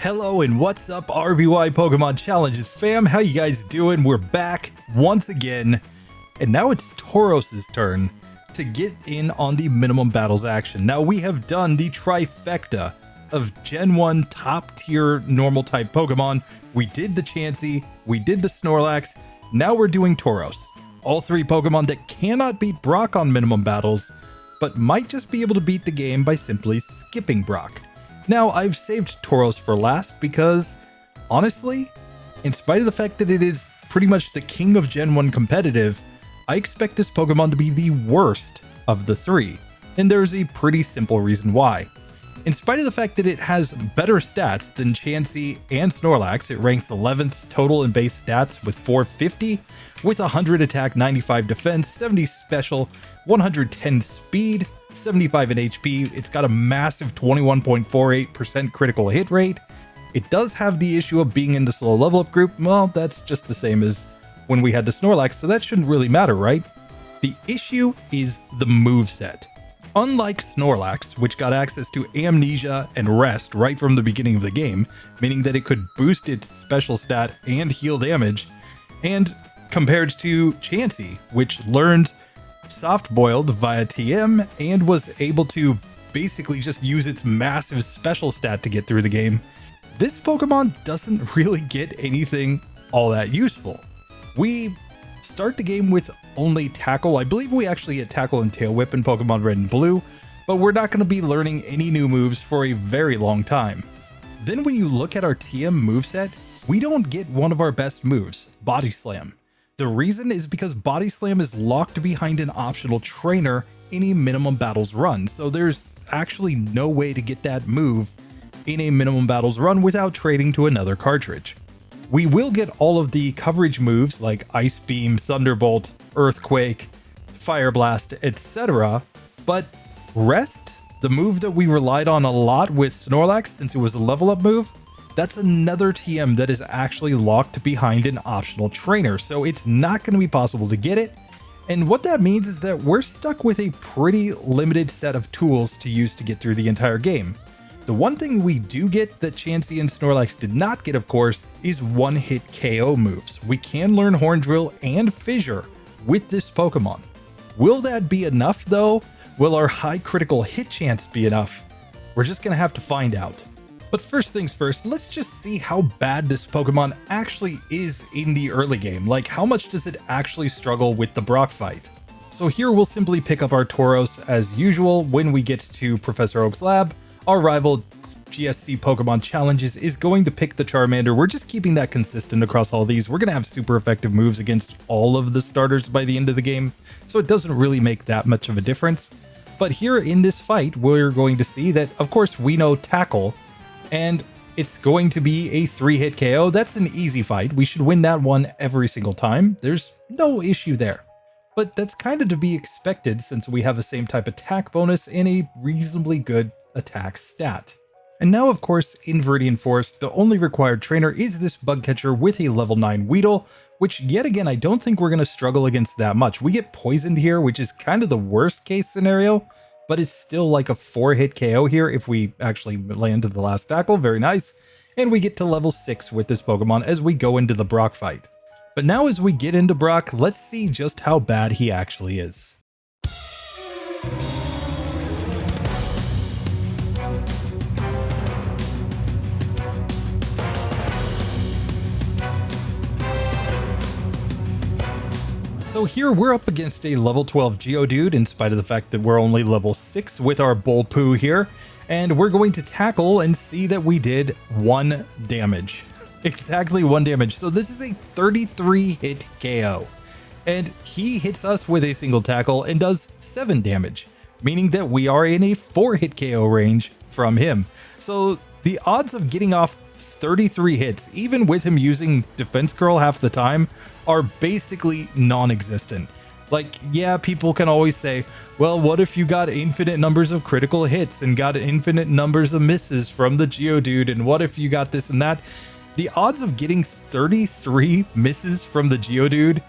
Hello and what's up, RBY Pokemon Challenges fam? How you guys doing? We're back once again, and now it's Tauros' turn to get in on the minimum battles action. Now we have done the trifecta of Gen 1 top tier normal type Pokemon. We did the Chansey, we did the Snorlax, now we're doing Tauros. All three Pokemon that cannot beat Brock on minimum battles, but might just be able to beat the game by simply skipping Brock. Now, I've saved Tauros for last because, honestly, in spite of the fact that it is pretty much the king of Gen 1 competitive, I expect this Pokemon to be the worst of the three, and there's a pretty simple reason why. In spite of the fact that it has better stats than Chansey and Snorlax, it ranks 11th total in base stats with 450, with 100 attack, 95 defense, 70 special, 110 speed, 75 in HP. It's got a massive 21.48% critical hit rate. It does have the issue of being in the slow level up group. Well, that's just the same as when we had the Snorlax, so that shouldn't really matter, right? The issue is the moveset. Unlike Snorlax, which got access to Amnesia and Rest right from the beginning of the game, meaning that it could boost its special stat and heal damage, and compared to Chansey, which learned Soft Boiled via TM and was able to basically just use its massive special stat to get through the game, this Pokemon doesn't really get anything all that useful. We start the game with only Tackle. I believe we actually get Tackle and Tail Whip in Pokemon Red and Blue, but we're not going to be learning any new moves for a very long time. Then when you look at our TM moveset, we don't get one of our best moves, Body Slam. The reason is because Body Slam is locked behind an optional trainer any minimum battles run, so there's actually no way to get that move in a minimum battles run without trading to another cartridge. We will get all of the coverage moves like Ice Beam, Thunderbolt, Earthquake, Fire Blast, etc. But Rest, the move that we relied on a lot with Snorlax since it was a level up move, that's another TM that is actually locked behind an optional trainer, so it's not going to be possible to get it. And what that means is that we're stuck with a pretty limited set of tools to use to get through the entire game. The one thing we do get that Chansey and Snorlax did not get, of course, is one-hit KO moves. We can learn Horn Drill and Fissure with this Pokemon. Will that be enough though? Will our high critical hit chance be enough? We're just gonna have to find out. But first things first, let's just see how bad this Pokemon actually is in the early game. Like, how much does it actually struggle with the Brock fight? So here we'll simply pick up our Tauros as usual when we get to Professor Oak's lab. Our rival GSC Pokemon Challenges is going to pick the Charmander. We're just keeping that consistent across all these. We're going to have super effective moves against all of the starters by the end of the game, so it doesn't really make that much of a difference. But here in this fight, we're going to see that, of course, we know Tackle, and it's going to be a 3-hit KO. That's an easy fight. We should win that one every single time. There's no issue there. But that's kind of to be expected since we have the same type attack bonus and a reasonably good attack stat. And now, of course, in Viridian Forest, the only required trainer is this bug catcher with a level 9 Weedle, which yet again, I don't think we're going to struggle against that much. We get poisoned here, which is kind of the worst case scenario, but it's still like a 4-hit KO here if we actually land to the last tackle. Very nice. And we get to level 6 with this Pokemon as we go into the Brock fight. But now as we get into Brock, let's see just how bad he actually is. So here we're up against a level 12 Geodude in spite of the fact that we're only level 6 with our Bullpoo here. And we're going to tackle and see that we did 1 damage. Exactly 1 damage. So this is a 33 hit KO. And he hits us with a single tackle and does 7 damage, meaning that we are in a 4-hit KO range from him. So the odds of getting off 33 hits, even with him using Defense Curl half the time, are basically non-existent. Like, yeah, people can always say, well, what if you got infinite numbers of critical hits and got infinite numbers of misses from the Geodude, and what if you got this and that? The odds of getting 33 misses from the Geodude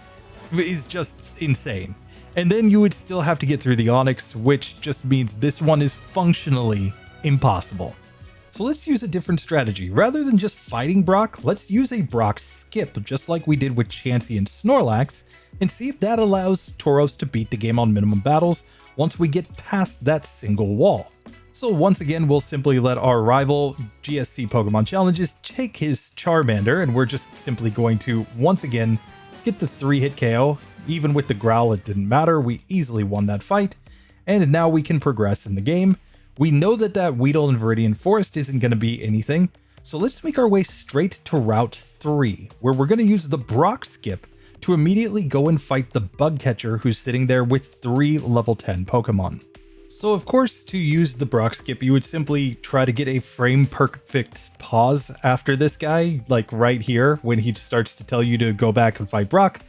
is just insane. And then you would still have to get through the Onix, which just means this one is functionally impossible. So let's use a different strategy. Rather than just fighting Brock, let's use a Brock skip, just like we did with Chansey and Snorlax, and see if that allows Tauros to beat the game on minimum battles once we get past that single wall. So once again, we'll simply let our rival GSC Pokemon Challenges take his Charmander, and we're just simply going to, once again, get the 3-hit KO. Even with the Growl, it didn't matter. We easily won that fight, and now we can progress in the game. We know that Weedle and Viridian Forest isn't going to be anything, so let's make our way straight to Route 3, where we're going to use the Brock skip to immediately go and fight the Bug Catcher who's sitting there with 3 level 10 Pokemon. So of course, to use the Brock skip, you would simply try to get a frame perfect pause after this guy, like right here, when he starts to tell you to go back and fight Brock.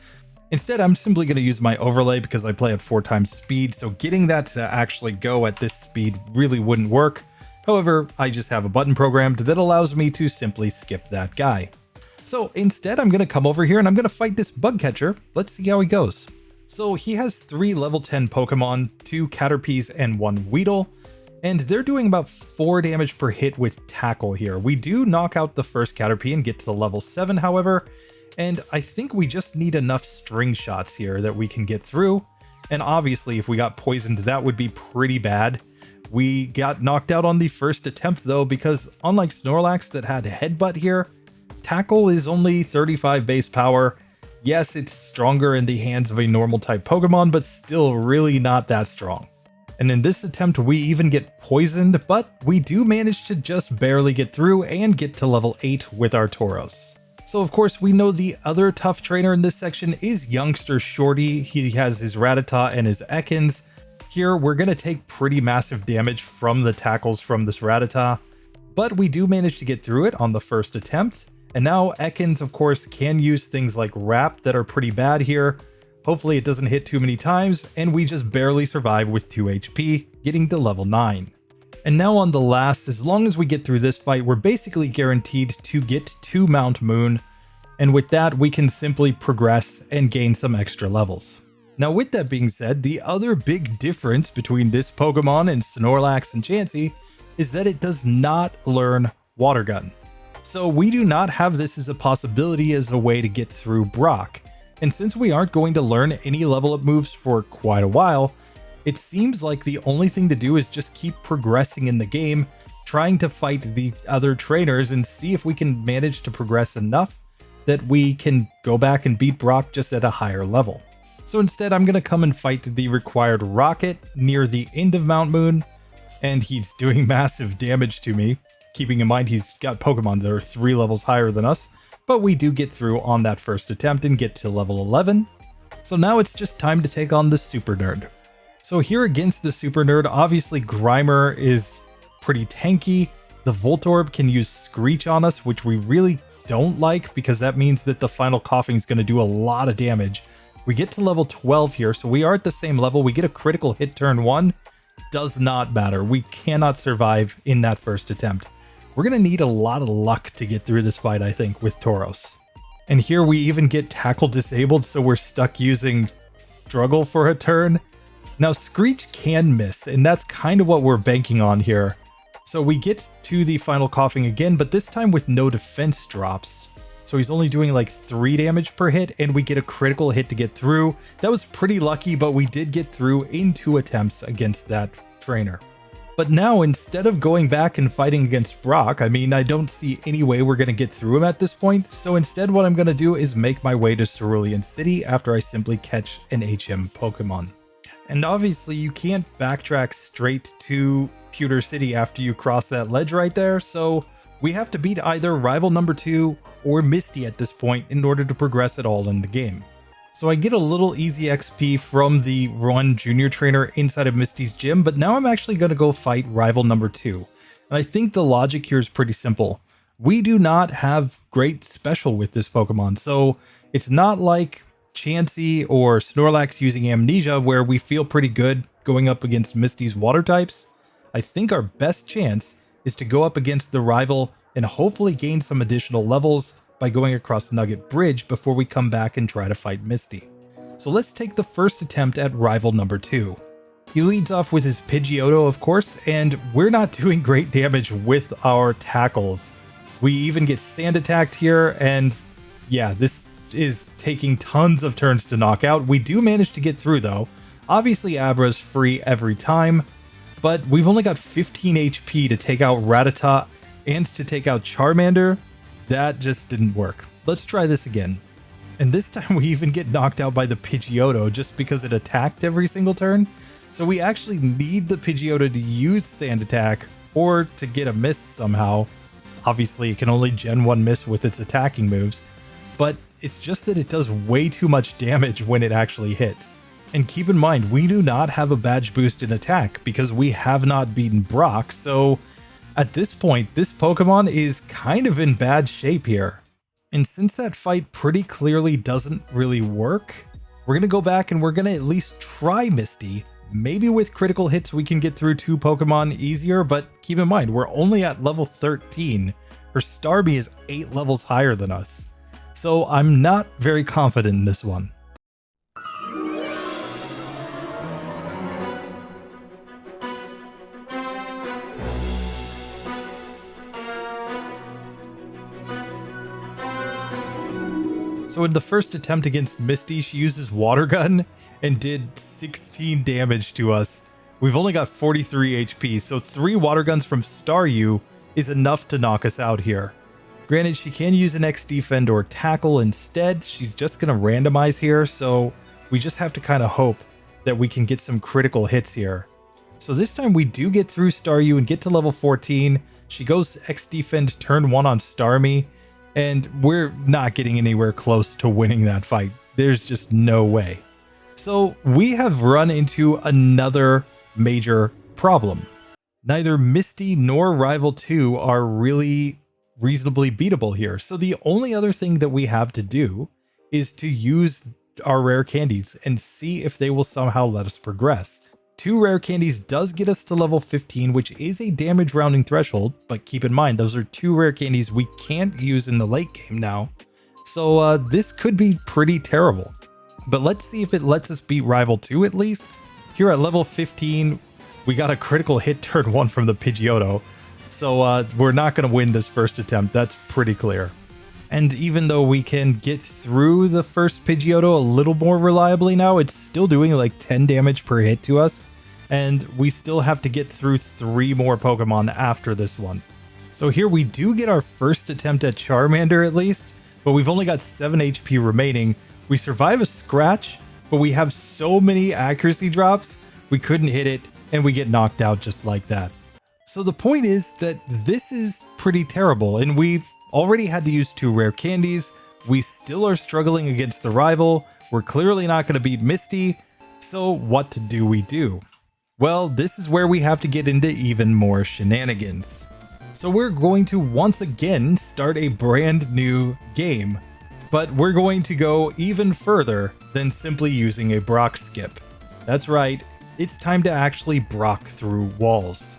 Instead, I'm simply going to use my overlay because I play at 4 times speed, so getting that to actually go at this speed really wouldn't work. However, I just have a button programmed that allows me to simply skip that guy. So instead, I'm going to come over here and I'm going to fight this Bug Catcher. Let's see how he goes. So he has 3 level 10 Pokemon, 2 Caterpies and 1 Weedle, and they're doing about 4 damage per hit with Tackle here. We do knock out the first Caterpie and get to the level 7, however, and I think we just need enough string shots here that we can get through. And obviously, if we got poisoned, that would be pretty bad. We got knocked out on the first attempt though, because unlike Snorlax that had Headbutt here, Tackle is only 35 base power. Yes, it's stronger in the hands of a normal type Pokemon, but still really not that strong. And in this attempt, we even get poisoned, but we do manage to just barely get through and get to level 8 with our Tauros. So of course, we know the other tough trainer in this section is youngster Shorty. He has his Rattata and his Ekans. Here, we're going to take pretty massive damage from the tackles from this Rattata, but we do manage to get through it on the first attempt. And now Ekans, of course, can use things like Wrap that are pretty bad here. Hopefully it doesn't hit too many times, and we just barely survive with 2 HP, getting to level 9. And now on the last, as long as we get through this fight, we're basically guaranteed to get to Mount Moon, and with that, we can simply progress and gain some extra levels. Now with that being said, the other big difference between this Pokemon and Snorlax and Chansey is that it does not learn Water Gun. So we do not have this as a possibility as a way to get through Brock, and since we aren't going to learn any level up moves for quite a while, it seems like the only thing to do is just keep progressing in the game, trying to fight the other trainers and see if we can manage to progress enough that we can go back and beat Brock just at a higher level. So instead, I'm going to come and fight the required Rocket near the end of Mount Moon, and he's doing massive damage to me, keeping in mind he's got Pokemon that are 3 levels higher than us, but we do get through on that first attempt and get to level 11. So now it's just time to take on the Super Nerd. So here against the Super Nerd, obviously Grimer is pretty tanky. The Voltorb can use Screech on us, which we really don't like because that means that the final coughing is going to do a lot of damage. We get to level 12 here, so we are at the same level. We get a critical hit turn 1. Does not matter. We cannot survive in that first attempt. We're going to need a lot of luck to get through this fight, I think, with Tauros. And here we even get Tackle disabled, so we're stuck using Struggle for a turn. Now, Screech can miss, and that's kind of what we're banking on here. So we get to the final coughing again, but this time with no defense drops. So he's only doing like 3 damage per hit, and we get a critical hit to get through. That was pretty lucky, but we did get through in 2 attempts against that trainer. But now, instead of going back and fighting against Brock, I mean, I don't see any way we're going to get through him at this point. So instead, what I'm going to do is make my way to Cerulean City after I simply catch an HM Pokemon. And obviously, you can't backtrack straight to Pewter City after you cross that ledge right there, so we have to beat either rival number 2 or Misty at this point in order to progress at all in the game. So I get a little easy XP from the one junior trainer inside of Misty's gym, but now I'm actually going to go fight rival number 2. And I think the logic here is pretty simple. We do not have great special with this Pokemon, so it's not like Chansey or Snorlax using Amnesia where we feel pretty good going up against Misty's water types. I think our best chance is to go up against the rival and hopefully gain some additional levels by going across Nugget Bridge before we come back and try to fight Misty. So let's take the first attempt at rival number 2. He leads off with his Pidgeotto, of course, and we're not doing great damage with our tackles. We even get sand attacked here, and yeah, this is taking tons of turns to knock out. We do manage to get through, though. Obviously, Abra's free every time, but we've only got 15 HP to take out Rattata and to take out Charmander. That just didn't work. Let's try this again. And this time we even get knocked out by the Pidgeotto just because it attacked every single turn. So we actually need the Pidgeotto to use Sand Attack or to get a miss somehow. Obviously, it can only Gen 1 miss with its attacking moves, but it's just that it does way too much damage when it actually hits. And keep in mind, we do not have a badge boost in attack because we have not beaten Brock, so at this point, this Pokemon is kind of in bad shape here. And since that fight pretty clearly doesn't really work, we're going to go back and we're going to at least try Misty. Maybe with critical hits we can get through 2 Pokemon easier, but keep in mind, we're only at level 13. Her Starmie is 8 levels higher than us. So I'm not very confident in this one. So in the first attempt against Misty, she uses Water Gun and did 16 damage to us. We've only got 43 HP, so 3 Water Guns from Staryu is enough to knock us out here. Granted, she can use an X-Defend or Tackle instead. She's just going to randomize here, so we just have to kind of hope that we can get some critical hits here. So this time we do get through Staryu and get to level 14. She goes X-Defend turn 1 on Starmie, and we're not getting anywhere close to winning that fight. There's just no way. So we have run into another major problem. Neither Misty nor Rival 2 are really reasonably beatable here. So the only other thing that we have to do is to use our rare candies and see if they will somehow let us progress. 2 rare candies does get us to level 15, which is a damage rounding threshold, but keep in mind, those are 2 rare candies we can't use in the late game now. So this could be pretty terrible. But let's see if it lets us beat Rival 2 at least. Here at level 15, we got a critical hit turn 1 from the Pidgeotto. So we're not going to win this first attempt. That's pretty clear. And even though we can get through the first Pidgeotto a little more reliably now, it's still doing like 10 damage per hit to us. And we still have to get through 3 more Pokemon after this one. So here we do get our first attempt at Charmander at least, but we've only got 7 HP remaining. We survive a scratch, but we have so many accuracy drops, we couldn't hit it, and we get knocked out just like that. So the point is that this is pretty terrible, and we've already had to use 2 rare candies. We still are struggling against the Rival. We're clearly not going to beat Misty. So what do we do? Well, this is where we have to get into even more shenanigans. So we're going to once again start a brand new game, but we're going to go even further than simply using a Brock skip. That's right, it's time to actually Brock through walls.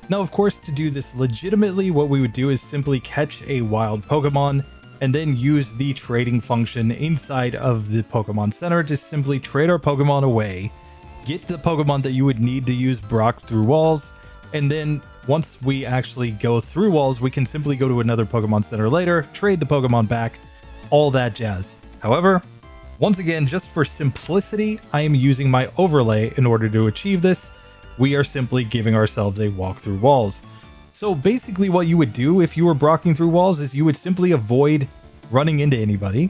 Now, of course, to do this legitimately, what we would do is simply catch a wild Pokemon and then use the trading function inside of the Pokemon Center to simply trade our Pokemon away, get the Pokemon that you would need to use Brock through walls, and then once we actually go through walls, we can simply go to another Pokemon Center later, trade the Pokemon back, all that jazz. However, once again, just for simplicity, I am using my overlay in order to achieve this. We are simply giving ourselves a walk through walls. So basically what you would do if you were brocking through walls is you would simply avoid running into anybody,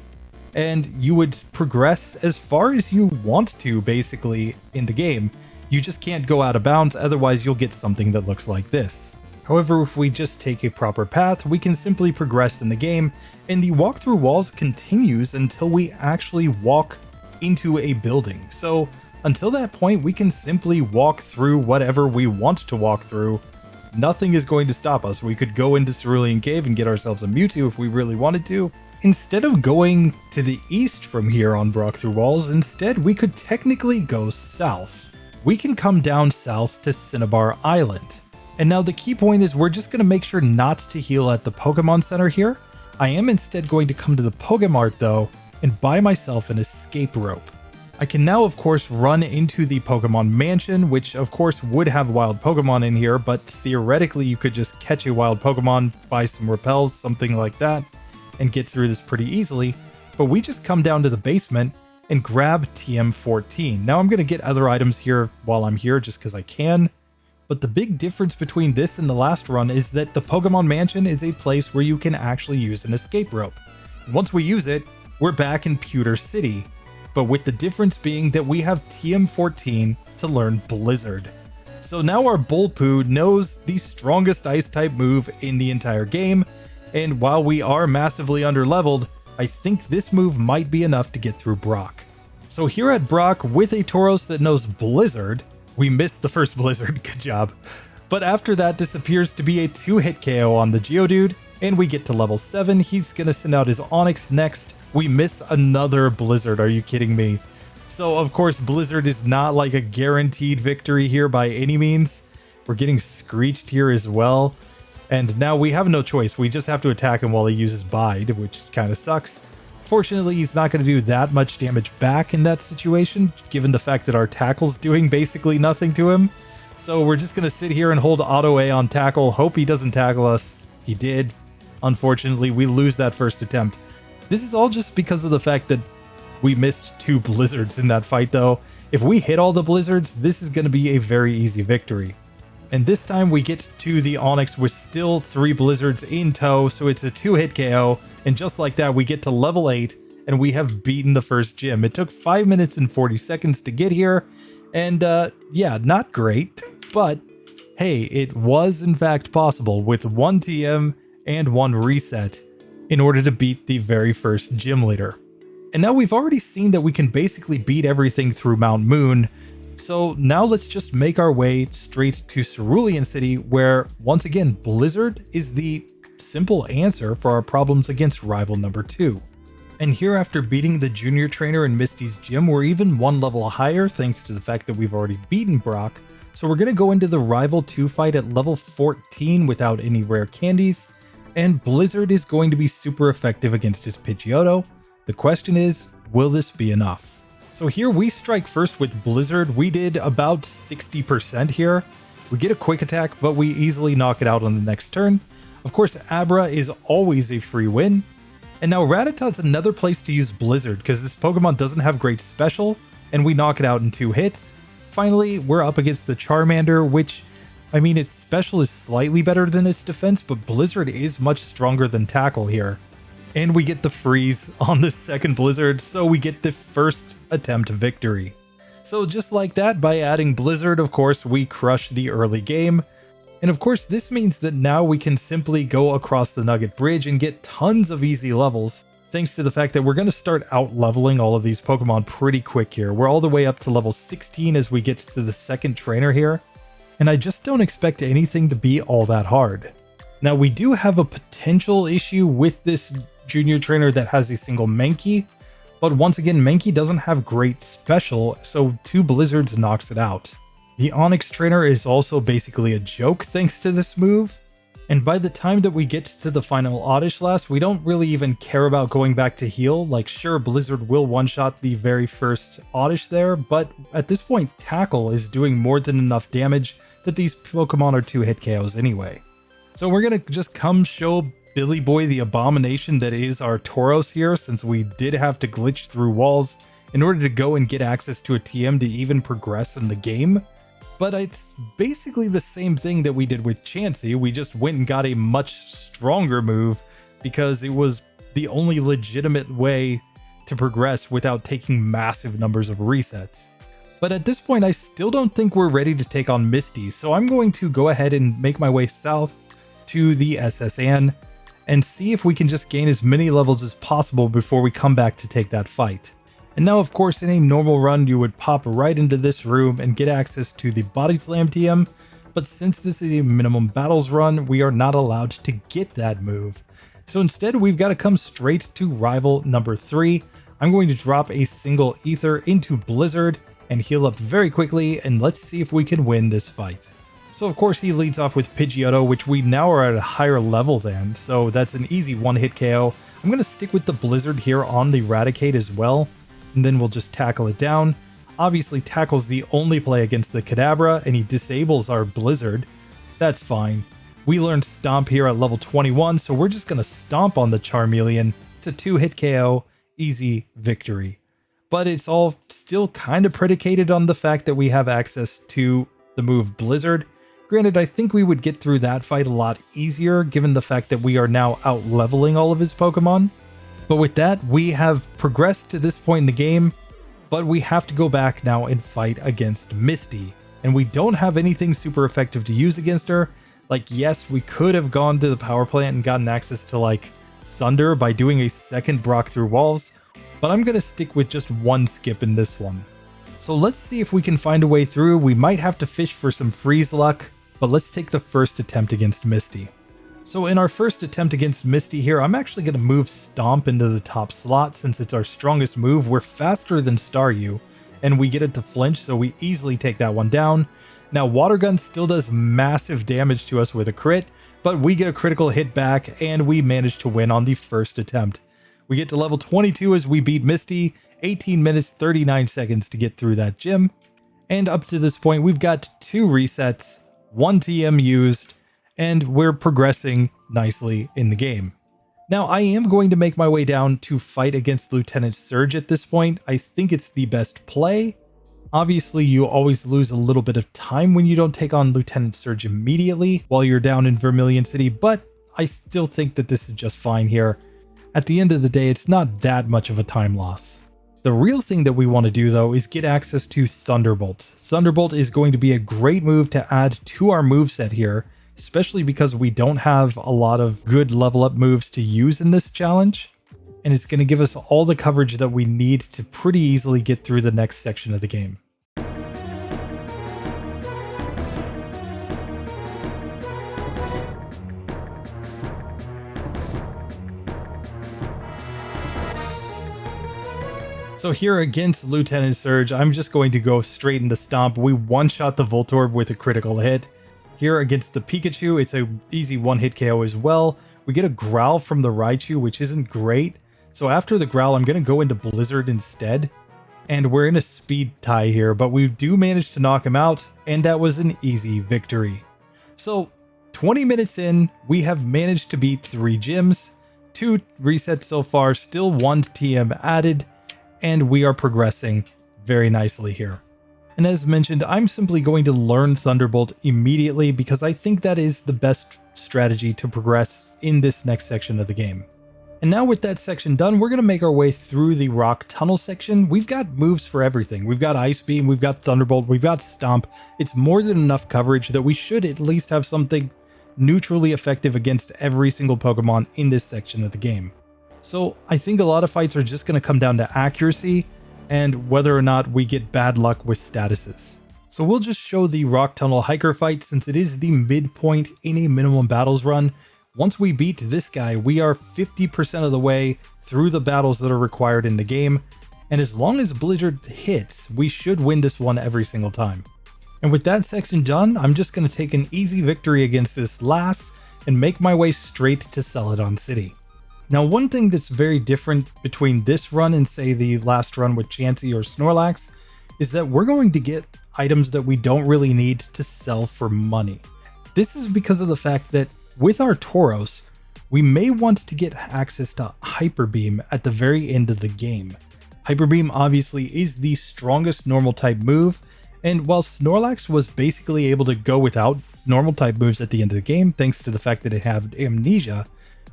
and you would progress as far as you want to basically in the game. You just can't go out of bounds, otherwise you'll get something that looks like this. However, if we just take a proper path, we can simply progress in the game, and the walk through walls continues until we actually walk into a building. So until that point, we can simply walk through whatever we want to walk through. Nothing is going to stop us. We could go into Cerulean Cave and get ourselves a Mewtwo if we really wanted to. Instead of going to the east from here on Brock Through Walls, instead we could technically go south. We can come down south to Cinnabar Island. And now the key point is we're just going to make sure not to heal at the Pokemon Center here. I am instead going to come to the Pokemart though and buy myself an escape rope. I can now, of course, run into the Pokemon Mansion, which of course would have wild Pokemon in here, but theoretically you could just catch a wild Pokemon, buy some repels, something like that, and get through this pretty easily. But we just come down to the basement and grab TM14. Now I'm going to get other items here while I'm here just because I can. But the big difference between this and the last run is that the Pokemon Mansion is a place where you can actually use an escape rope. And once we use it, we're back in Pewter City. But with the difference being that we have TM14 to learn Blizzard. So now our Bulpoo knows the strongest ice type move in the entire game, and while we are massively underleveled, I think this move might be enough to get through Brock. So here at Brock, with a Tauros that knows Blizzard, we missed the first Blizzard, good job. But after that, this appears to be a 2-hit KO on the Geodude, and we get to level 7, he's gonna send out his Onix next. We miss another Blizzard, are you kidding me? So of course Blizzard is not like a guaranteed victory here by any means. We're getting screeched here as well. And now we have no choice, we just have to attack him while he uses Bide, which kind of sucks. Fortunately, he's not going to do that much damage back in that situation, given the fact that our tackle's doing basically nothing to him. So we're just going to sit here and hold auto A on tackle, hope he doesn't tackle us. He did. Unfortunately, we lose that first attempt. This is all just because of the fact that we missed 2 Blizzards in that fight though. If we hit all the Blizzards, this is going to be a very easy victory. And this time we get to the Onix with still 3 Blizzards in tow, so it's a 2-hit KO. And just like that, we get to level 8 and we have beaten the first gym. It took 5 minutes and 40 seconds to get here. And yeah, not great, but hey, it was in fact possible with 1 TM and 1 reset in order to beat the very first gym leader. And now we've already seen that we can basically beat everything through Mount Moon. So now let's just make our way straight to Cerulean City, where once again, Blizzard is the simple answer for our problems against rival number 2. And here, after beating the junior trainer in Misty's gym, we're even 1 level higher thanks to the fact that we've already beaten Brock. So we're going to go into the rival 2 fight at level 14 without any rare candies. And Blizzard is going to be super effective against his Pidgeotto. The question is, will this be enough? So here we strike first with Blizzard. We did about 60% here. We get a quick attack, but we easily knock it out on the next turn. Of course, Abra is always a free win. And now Rattatat's another place to use Blizzard because this Pokemon doesn't have great special, and we knock it out in 2 hits. Finally, we're up against the Charmander, which, I mean, its special is slightly better than its defense, but Blizzard is much stronger than Tackle here. And we get the freeze on the second Blizzard, so we get the first attempt victory. So just like that, by adding Blizzard, of course, we crush the early game. And of course, this means that now we can simply go across the Nugget Bridge and get tons of easy levels, thanks to the fact that we're going to start out-leveling all of these Pokemon pretty quick here. We're all the way up to level 16 as we get to the second trainer here. And I just don't expect anything to be all that hard. Now, we do have a potential issue with this junior trainer that has a single Mankey, but once again, Mankey doesn't have great special, so 2 Blizzards knocks it out. The Onix trainer is also basically a joke thanks to this move, and by the time that we get to the final Oddish Blast, we don't really even care about going back to heal. Like, sure, Blizzard will one-shot the very first Oddish there, but at this point, Tackle is doing more than enough damage that these Pokemon are 2-hit KOs anyway. So we're gonna just come show Billy Boy the abomination that is our Tauros here, since we did have to glitch through walls in order to go and get access to a TM to even progress in the game. But it's basically the same thing that we did with Chansey. We just went and got a much stronger move because it was the only legitimate way to progress without taking massive numbers of resets. But at this point, I still don't think we're ready to take on Misty, so I'm going to go ahead and make my way south to the SSN and see if we can just gain as many levels as possible before we come back to take that fight. And now, of course, in a normal run, you would pop right into this room and get access to the Body Slam TM, but since this is a minimum battles run, we are not allowed to get that move. So instead, we've got to come straight to rival number 3. I'm going to drop a single Ether into Blizzard and heal up very quickly, and let's see if we can win this fight. So of course he leads off with Pidgeotto, which we now are at a higher level than, so that's an easy 1-hit KO. I'm going to stick with the Blizzard here on the Raticate as well. and then we'll just tackle it down. Obviously, tackle's the only play against the Kadabra, and he disables our Blizzard. That's fine. We learned Stomp here at level 21, so we're just going to Stomp on the Charmeleon. It's a 2-hit KO, easy victory. But it's all still kind of predicated on the fact that we have access to the move Blizzard. Granted, I think we would get through that fight a lot easier given the fact that we are now out-leveling all of his Pokemon. But with that, we have progressed to this point in the game, but we have to go back now and fight against Misty. And we don't have anything super effective to use against her. Like, yes, we could have gone to the power plant and gotten access to, like, Thunder by doing a second Brock through walls, but I'm going to stick with just one skip in this one. So let's see if we can find a way through. We might have to fish for some freeze luck, but let's take the first attempt against Misty. So in our first attempt against Misty here, I'm actually going to move Stomp into the top slot since it's our strongest move. We're faster than Staryu, and we get it to flinch, so we easily take that one down. Now, Water Gun still does massive damage to us with a crit, but we get a critical hit back, and we manage to win on the first attempt. We get to level 22 as we beat Misty, 18 minutes, 39 seconds to get through that gym. And up to this point, we've got 2 resets, 1 TM used, and we're progressing nicely in the game. Now, I am going to make my way down to fight against Lieutenant Surge at this point. I think it's the best play. Obviously, you always lose a little bit of time when you don't take on Lieutenant Surge immediately while you're down in Vermilion City, but I still think that this is just fine here. At the end of the day, it's not that much of a time loss. The real thing that we want to do, though, is get access to Thunderbolt. Thunderbolt is going to be a great move to add to our moveset here, especially because we don't have a lot of good level up moves to use in this challenge. And it's going to give us all the coverage that we need to pretty easily get through the next section of the game. So here against Lieutenant Surge, I'm just going to go straight into Stomp. We one-shot the Voltorb with a critical hit. Here against the Pikachu, it's an easy one-hit KO as well. We get a Growl from the Raichu, which isn't great. So after the Growl, I'm going to go into Blizzard instead. And we're in a speed tie here, but we do manage to knock him out, and that was an easy victory. So 20 minutes in, we have managed to beat 3 gyms, 2 resets so far, still 1 TM added, and we are progressing very nicely here. And as mentioned, I'm simply going to learn Thunderbolt immediately because I think that is the best strategy to progress in this next section of the game. And now with that section done, we're going to make our way through the Rock Tunnel section. We've got moves for everything. We've got Ice Beam, we've got Thunderbolt, we've got Stomp. It's more than enough coverage that we should at least have something neutrally effective against every single Pokemon in this section of the game. So I think a lot of fights are just going to come down to accuracy and whether or not we get bad luck with statuses. So we'll just show the Rock Tunnel Hiker fight since it is the midpoint in a minimum battles run. Once we beat this guy, we are 50% of the way through the battles that are required in the game. And as long as Blizzard hits, we should win this one every single time. And with that section done, I'm just going to take an easy victory against this last and make my way straight to Celadon City. Now, one thing that's very different between this run and say the last run with Chansey or Snorlax is that we're going to get items that we don't really need to sell for money. This is because of the fact that with our Tauros, we may want to get access to Hyper Beam at the very end of the game. Hyper Beam obviously is the strongest normal type move, and while Snorlax was basically able to go without normal type moves at the end of the game thanks to the fact that it had Amnesia,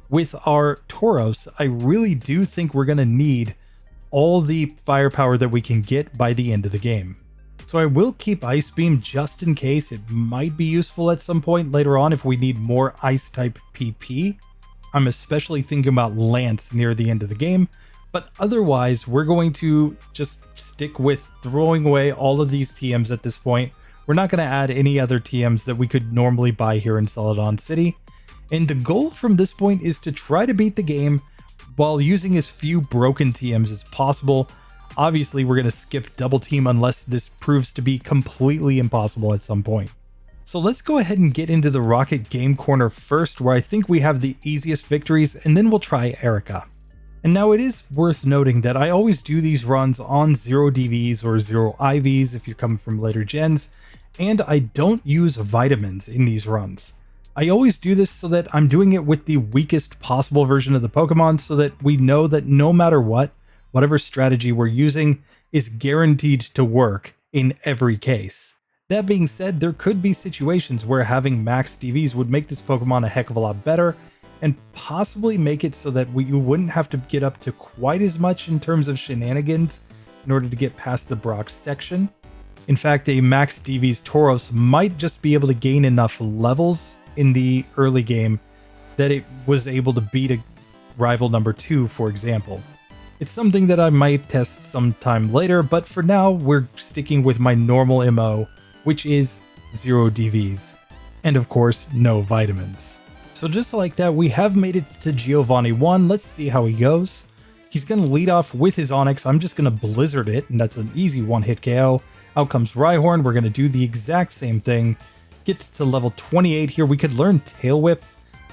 with our Tauros, I really do think we're going to need all the firepower that we can get by the end of the game. So I will keep Ice Beam just in case. It might be useful at some point later on if we need more Ice type PP. I'm especially thinking about Lance near the end of the game, but otherwise we're going to just stick with throwing away all of these TMs at this point. We're not going to add any other TMs that we could normally buy here in Celadon City. And the goal from this point is to try to beat the game while using as few broken TMs as possible. Obviously, we're going to skip double team unless this proves to be completely impossible at some point. So let's go ahead and get into the Rocket Game Corner first, where I think we have the easiest victories, and then we'll try Erica. And now it is worth noting that I always do these runs on 0 DVs or 0 IVs if you're coming from later gens, and I don't use vitamins in these runs. I always do this so that I'm doing it with the weakest possible version of the Pokemon so that we know that no matter what, whatever strategy we're using is guaranteed to work in every case. That being said, there could be situations where having max DVs would make this Pokemon a heck of a lot better and possibly make it so that you wouldn't have to get up to quite as much in terms of shenanigans in order to get past the Brock section. In fact, a max DV's Tauros might just be able to gain enough levels in the early game that it was able to beat a rival number 2, for example. It's something that I might test sometime later, but for now, we're sticking with my normal MO, which is 0 DVs. And of course, no vitamins. So just like that, we have made it to Giovanni 1. Let's see how he goes. He's going to lead off with his Onix. I'm just going to Blizzard it, and that's an easy one-hit KO. Out comes Rhyhorn. We're going to do the exact same thing. Get to level 28 here. We could learn Tail Whip.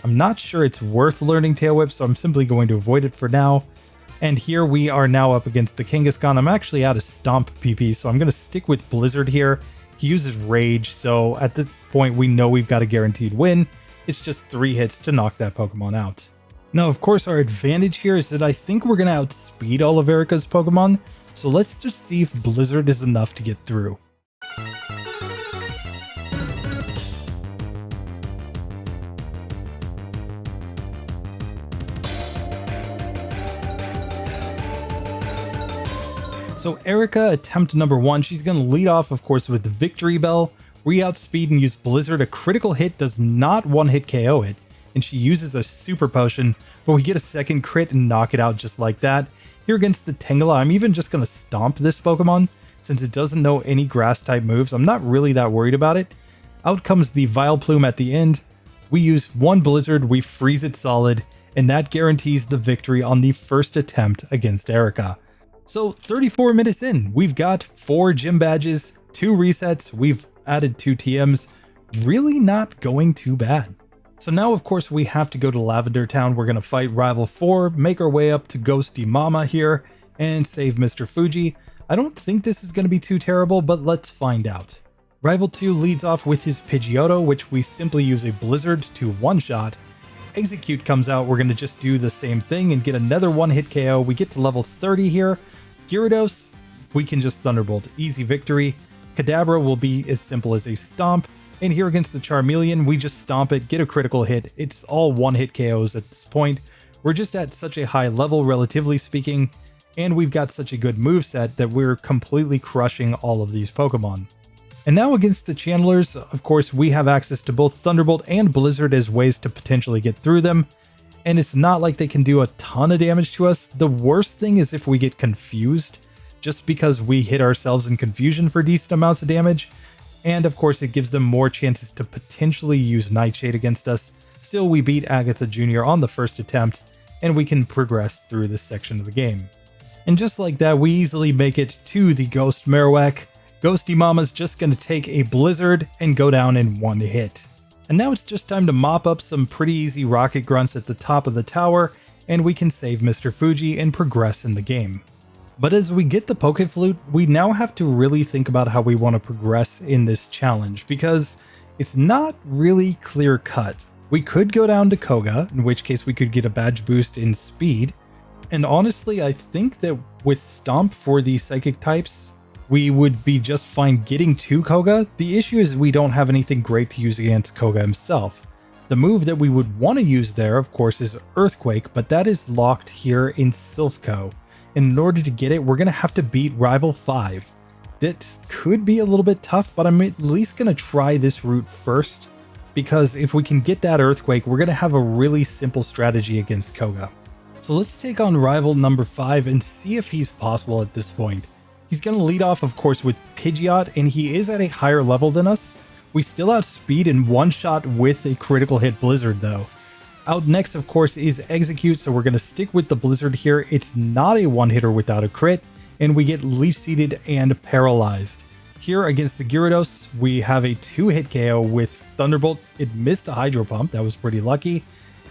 I'm not sure it's worth learning Tail Whip, so I'm simply going to avoid it for now. And here we are now up against the Kangaskhan. I'm actually out of Stomp PP, so I'm going to stick with Blizzard here. He uses Rage, so at this point we know we've got a guaranteed win. It's just 3 hits to knock that Pokemon out. Now, of course, our advantage here is that I think we're going to outspeed all of Erica's Pokemon, so let's just see if Blizzard is enough to get through. So Erica, attempt number 1, she's going to lead off, of course, with the Victory Bell. We outspeed and use Blizzard. A critical hit does not one-hit KO it, and she uses a Super Potion, but we get a second crit and knock it out just like that. Here against the Tangela, I'm even just going to Stomp this Pokemon, since it doesn't know any Grass-type moves. I'm not really that worried about it. Out comes the Vileplume at the end. We use 1 Blizzard, we freeze it solid, and that guarantees the victory on the first attempt against Erica. So 34 minutes in, we've got 4 gym badges, 2 resets, we've added 2 TMs, really not going too bad. So now of course we have to go to Lavender Town. We're going to fight Rival 4, make our way up to Ghosty Mama here, and save Mr. Fuji. I don't think this is going to be too terrible, but let's find out. Rival 2 leads off with his Pidgeotto, which we simply use a Blizzard to one-shot. Execute comes out, we're going to just do the same thing and get another one-hit KO. We get to level 30 here. Gyarados, we can just Thunderbolt, easy victory. Kadabra will be as simple as a Stomp, and here against the Charmeleon, we just Stomp it, get a critical hit. It's all one-hit KOs at this point. We're just at such a high level, relatively speaking, and we've got such a good moveset that we're completely crushing all of these Pokemon. And now against the Channelers, of course, we have access to both Thunderbolt and Blizzard as ways to potentially get through them. And it's not like they can do a ton of damage to us. The worst thing is if we get confused, just because we hit ourselves in confusion for decent amounts of damage. And of course, it gives them more chances to potentially use Nightshade against us. Still, we beat Agatha Jr. on the first attempt, and we can progress through this section of the game. And just like that, we easily make it to the Ghost Marowak. Ghosty Mama's just going to take a Blizzard and go down in 1 hit. And now it's just time to mop up some pretty easy rocket grunts at the top of the tower, and we can save Mr. Fuji and progress in the game. But as we get the Pokeflute, we now have to really think about how we want to progress in this challenge, because it's not really clear cut. We could go down to Koga, in which case we could get a badge boost in speed. And honestly, I think that with Stomp for the Psychic types, we would be just fine getting to Koga. The issue is we don't have anything great to use against Koga himself. The move that we would want to use there, of course, is Earthquake, but that is locked here in Silphco. And in order to get it, we're going to have to beat Rival 5. That could be a little bit tough, but I'm at least going to try this route first, because if we can get that Earthquake, we're going to have a really simple strategy against Koga. So let's take on Rival number 5 and see if he's possible at this point. He's going to lead off, of course, with Pidgeot, and he is at a higher level than us. We still outspeed in one shot with a critical hit Blizzard, though. Out next, of course, is Execute, so we're going to stick with the Blizzard here. It's not a one-hitter without a crit, and we get Leech Seeded and Paralyzed. Here against the Gyarados, we have a 2-hit KO with Thunderbolt. It missed a Hydro Pump, that was pretty lucky.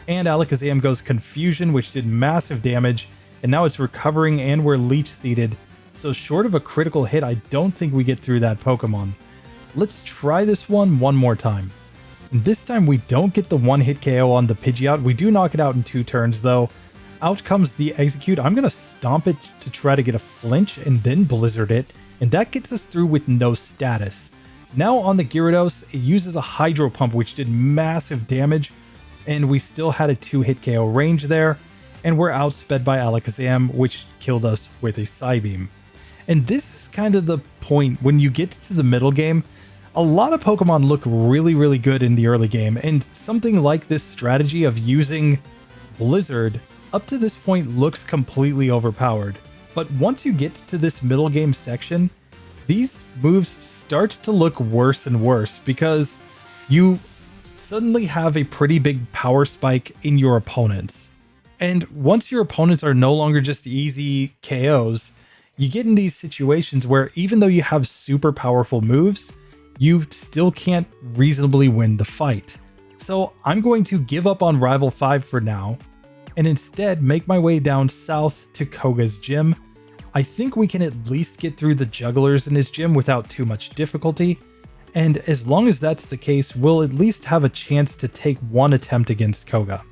And Alakazam goes Confusion, which did massive damage. and now it's recovering and we're leech seeded. So short of a critical hit, I don't think we get through that Pokemon. Let's try this one more time. This time we don't get the one hit KO on the Pidgeot. We do knock it out in 2 turns though. Out comes the Execute. I'm going to stomp it to try to get a flinch and then Blizzard it. And that gets us through with no status. Now on the Gyarados, it uses a Hydro Pump which did massive damage. And we still had a 2-hit KO range there. And we're outsped by Alakazam, which killed us with a Psybeam. And this is kind of the point when you get to the middle game. A lot of Pokemon look really good in the early game, and something like this strategy of using Blizzard up to this point looks completely overpowered. But once you get to this middle game section, these moves start to look worse and worse because you suddenly have a pretty big power spike in your opponents. And once your opponents are no longer just easy KOs, you get in these situations where even though you have super powerful moves, you still can't reasonably win the fight. So I'm going to give up on Rival 5 for now, and instead make my way down south to Koga's gym. I think we can at least get through the jugglers in his gym without too much difficulty, and as long as that's the case, we'll at least have a chance to take one attempt against Koga.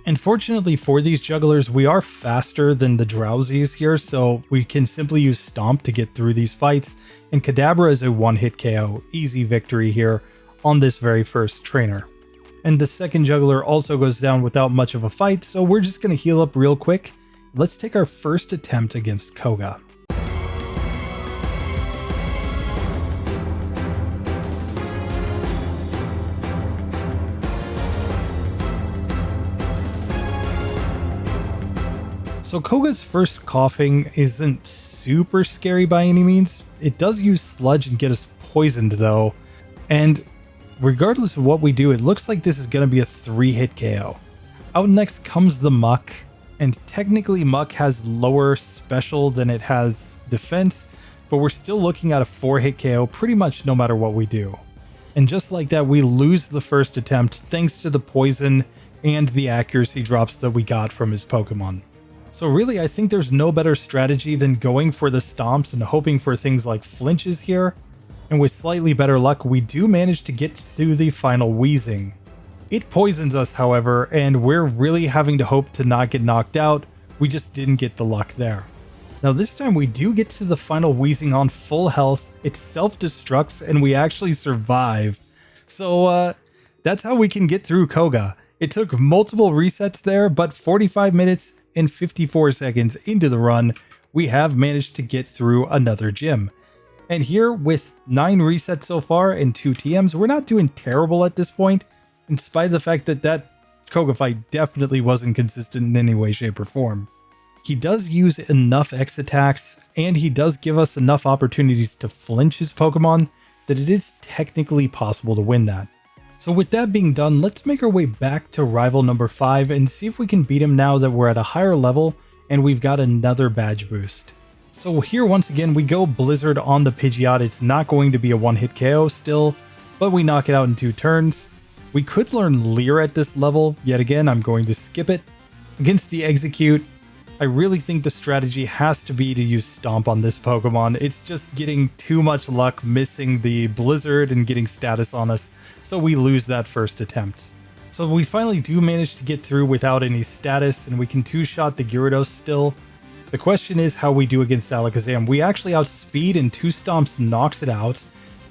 And fortunately for these jugglers, we are faster than the Drowsies here, so we can simply use Stomp to get through these fights, and Kadabra is a one-hit KO, easy victory here on this very first trainer. And the second juggler also goes down without much of a fight, so we're just going to heal up real quick. Let's take our first attempt against Koga. So Koga's first coughing isn't super scary by any means. It does use Sludge and get us poisoned though. And regardless of what we do, it looks like this is going to be a 3-hit KO. Out next comes the Muck. And technically Muck has lower special than it has defense, but we're still looking at a 4-hit KO pretty much no matter what we do. And just like that, we lose the first attempt thanks to the poison and the accuracy drops that we got from his Pokemon. So really, I think there's no better strategy than going for the stomps and hoping for things like flinches here. And with slightly better luck, we do manage to get through the final Wheezing. It poisons us, however, and we're really having to hope to not get knocked out. We just didn't get the luck there. Now this time we do get to the final Wheezing on full health. It self-destructs and we actually survive. So that's how we can get through Koga. It took multiple resets there, but 45 minutes and 54 seconds into the run, we have managed to get through another gym. And here, with 9 resets so far and 2 TMs, we're not doing terrible at this point, in spite of the fact that that Koga fight definitely wasn't consistent in any way, shape, or form. He does use enough X attacks, and he does give us enough opportunities to flinch his Pokemon that it is technically possible to win that. So with that being done, let's make our way back to rival number 5 and see if we can beat him now that we're at a higher level and we've got another badge boost. So here once again we go Blizzard on the Pidgeot. It's not going to be a one-hit KO still, but we knock it out in 2 turns. We could learn Leer at this level. Yet again, I'm going to skip it. Against the Execute, I really think the strategy has to be to use Stomp on this Pokemon. It's just getting too much luck missing the Blizzard and getting status on us, so we lose that first attempt. So we finally do manage to get through without any status, and we can 2-shot the Gyarados still. The question is how we do against Alakazam. We actually outspeed and 2 stomps knocks it out.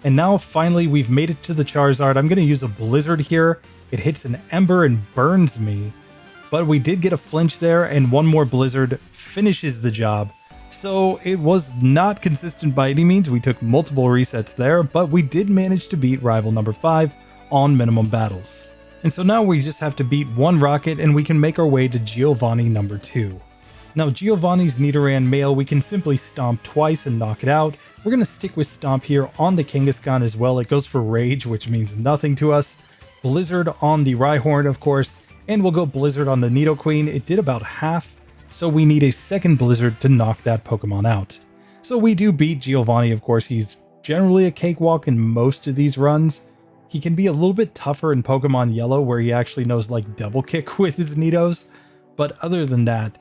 And now finally we've made it to the Charizard. I'm going to use a Blizzard here. It hits an Ember and burns me. But we did get a flinch there, and one more Blizzard finishes the job. So it was not consistent by any means. We took multiple resets there, but we did manage to beat rival number 5 on minimum battles. And so now we just have to beat 1 Rocket and we can make our way to Giovanni number 2. Now Giovanni's Nidoran male, we can simply Stomp twice and knock it out. We're going to stick with Stomp here on the Kangaskhan as well. It goes for Rage, which means nothing to us. Blizzard on the Rhyhorn, of course. And we'll go Blizzard on the Nidoqueen. It did about half, so we need a second Blizzard to knock that Pokemon out. So we do beat Giovanni, of course. He's generally a cakewalk in most of these runs. He can be a little bit tougher in Pokemon Yellow, where he actually knows like double kick with his Nidos. But other than that,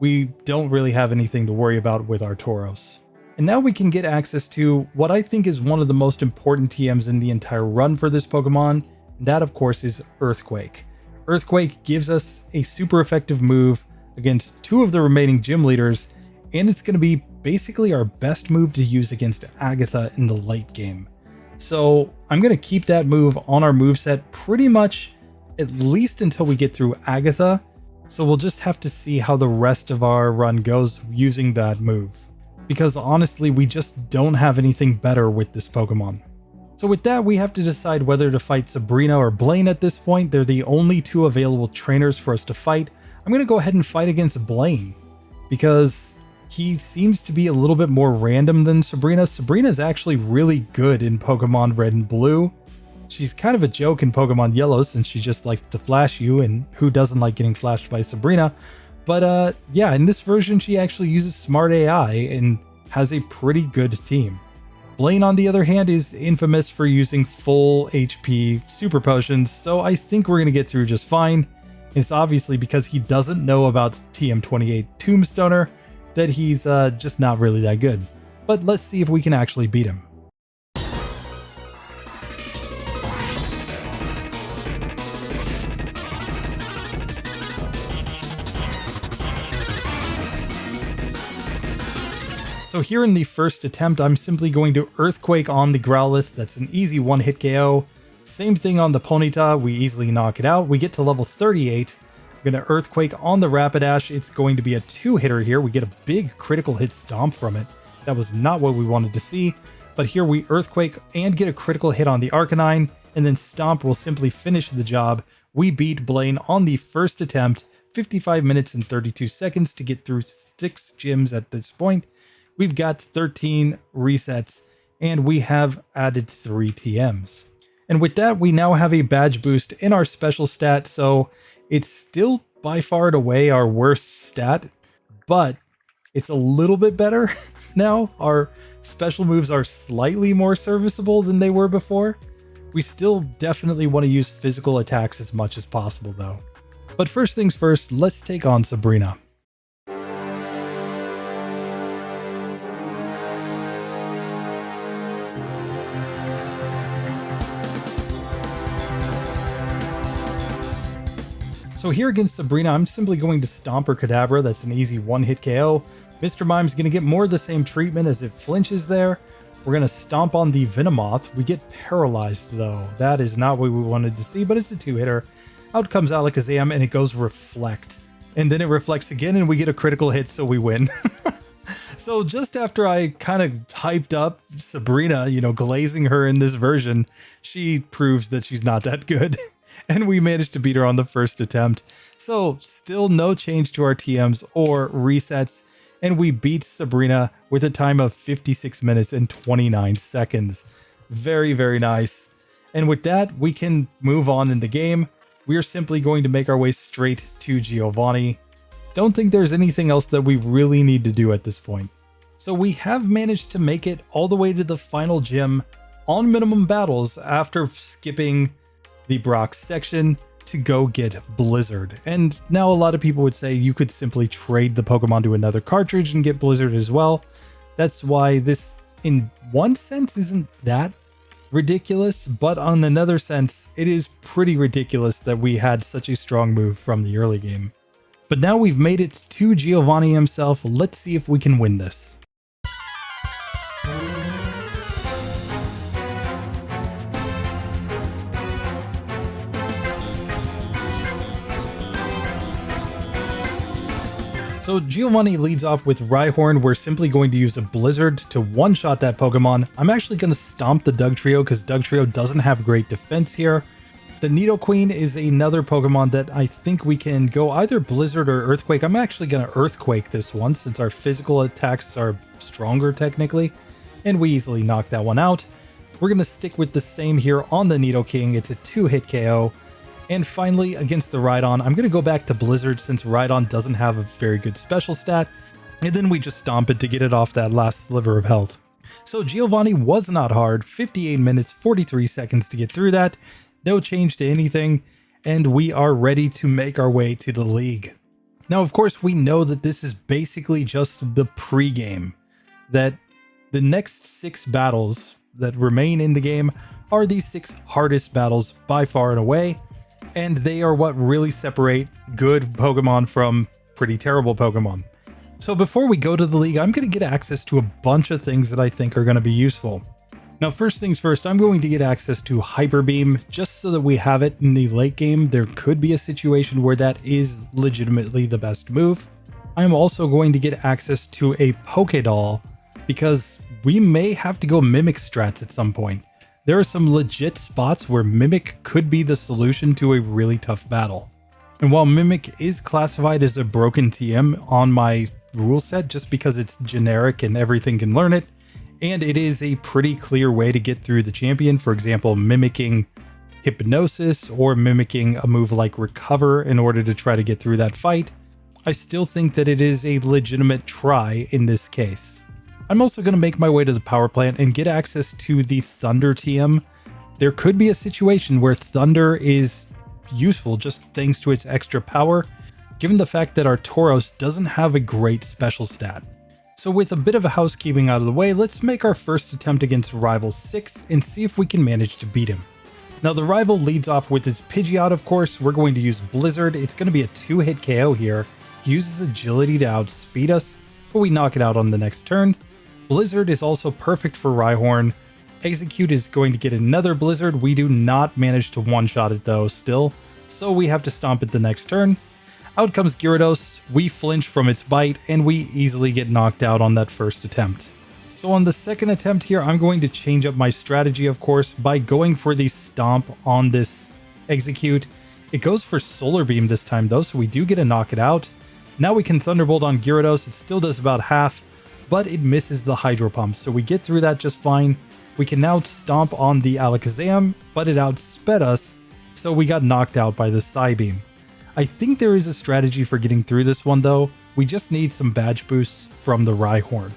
we don't really have anything to worry about with our Tauros. And now we can get access to what I think is one of the most important TMs in the entire run for this Pokemon. And that, of course, is Earthquake. Earthquake gives us a super effective move against 2 of the remaining gym leaders, and it's going to be basically our best move to use against Agatha in the late game. So I'm going to keep that move on our moveset pretty much at least until we get through Agatha. So we'll just have to see how the rest of our run goes using that move. Because honestly, we just don't have anything better with this Pokemon. So with that, we have to decide whether to fight Sabrina or Blaine at this point. They're the only 2 available trainers for us to fight. I'm going to go ahead and fight against Blaine because he seems to be a little bit more random than Sabrina. Sabrina is actually really good in Pokemon Red and Blue. She's kind of a joke in Pokemon Yellow since she just likes to flash you, and who doesn't like getting flashed by Sabrina? But yeah, in this version, she actually uses Smart AI and has a pretty good team. Blaine, on the other hand, is infamous for using full HP super potions, so I think we're going to get through just fine. It's obviously because he doesn't know about TM28 Tombstoner that he's just not really that good. But let's see if we can actually beat him. So here in the first attempt, I'm simply going to Earthquake on the Growlithe. That's an easy one-hit KO. Same thing on the Ponyta, we easily knock it out. We get to level 38. I'm going to Earthquake on the Rapidash. It's going to be a 2-hitter here. We get a big critical hit stomp from it. That was not what we wanted to see. But here we Earthquake and get a critical hit on the Arcanine, and then Stomp will simply finish the job. We beat Blaine on the first attempt, 55 minutes and 32 seconds to get through 6 gyms at this point. We've got 13 resets, and we have added 3 TMs. And with that, we now have a badge boost in our special stat, so it's still by far and away our worst stat, but it's a little bit better now. Our special moves are slightly more serviceable than they were before. We still definitely want to use physical attacks as much as possible, though. But first things first, let's take on Sabrina. So here against Sabrina, I'm simply going to Stomp her Kadabra. That's an easy one-hit KO. Mr. Mime's going to get more of the same treatment as it flinches there. We're going to Stomp on the Venomoth. We get paralyzed, though. That is not what we wanted to see, but it's a 2-hitter. Out comes Alakazam, and it goes Reflect. And then it reflects again, and we get a critical hit, so we win. So just after I kind of hyped up Sabrina, glazing her in this version, she proves that she's not that good. And we managed to beat her on the first attempt. So still no change to our TMs or resets. And we beat Sabrina with a time of 56 minutes and 29 seconds. Very, very nice. And with that, we can move on in the game. We are simply going to make our way straight to Giovanni. Don't think there's anything else that we really need to do at this point. So we have managed to make it all the way to the final gym on minimum battles after skipping the Brock section to go get Blizzard. And now a lot of people would say you could simply trade the Pokemon to another cartridge and get Blizzard as well. That's why this, in one sense, isn't that ridiculous, but on another sense, it is pretty ridiculous that we had such a strong move from the early game. But now we've made it to Giovanni himself. Let's see if we can win this. So Giovanni leads off with Rhyhorn. We're simply going to use a Blizzard to one-shot that Pokemon. I'm actually going to Stomp the Dugtrio because Dugtrio doesn't have great defense here. The Nidoqueen is another Pokemon that I think we can go either Blizzard or Earthquake. I'm actually going to Earthquake this one since our physical attacks are stronger technically, and we easily knock that one out. We're going to stick with the same here on the Nidoking. It's a 2-hit KO. And finally, against the Rhydon, I'm going to go back to Blizzard since Rhydon doesn't have a very good special stat. And then we just stomp it to get it off that last sliver of health. So Giovanni was not hard. 58 minutes, 43 seconds to get through that. No change to anything. And we are ready to make our way to the league. Now, of course, we know that this is basically just the pregame, that the next 6 battles that remain in the game are the 6 hardest battles by far and away, and they are what really separate good Pokemon from pretty terrible Pokemon. So before we go to the league, I'm going to get access to a bunch of things that I think are going to be useful. Now, first things first, I'm going to get access to Hyper Beam just so that we have it in the late game. There could be a situation where that is legitimately the best move. I'm also going to get access to a Pokédoll because we may have to go Mimic strats at some point. There are some legit spots where Mimic could be the solution to a really tough battle. And while Mimic is classified as a broken TM on my rule set just because it's generic and everything can learn it, and it is a pretty clear way to get through the champion, for example, mimicking Hypnosis or mimicking a move like Recover in order to try to get through that fight, I still think that it is a legitimate try in this case. I'm also going to make my way to the power plant and get access to the Thunder TM. There could be a situation where Thunder is useful just thanks to its extra power, given the fact that our Tauros doesn't have a great special stat. So with a bit of a housekeeping out of the way, let's make our first attempt against Rival 6 and see if we can manage to beat him. Now the Rival leads off with his Pidgeot, of course. We're going to use Blizzard. It's going to be a 2-hit KO here. He uses Agility to outspeed us, but we knock it out on the next turn. Blizzard is also perfect for Rhyhorn. Execute is going to get another Blizzard. We do not manage to one-shot it though still, so we have to stomp it the next turn. Out comes Gyarados, we flinch from its bite, and we easily get knocked out on that first attempt. So on the second attempt here, I'm going to change up my strategy, of course, by going for the Stomp on this Execute. It goes for Solar Beam this time though, so we do get to knock it out. Now we can Thunderbolt on Gyarados. It still does about half, but it misses the Hydro Pump, so we get through that just fine. We can now Stomp on the Alakazam, but it outsped us, so we got knocked out by the Psybeam. I think there is a strategy for getting through this one though. We just need some badge boosts from the Rhyhorn.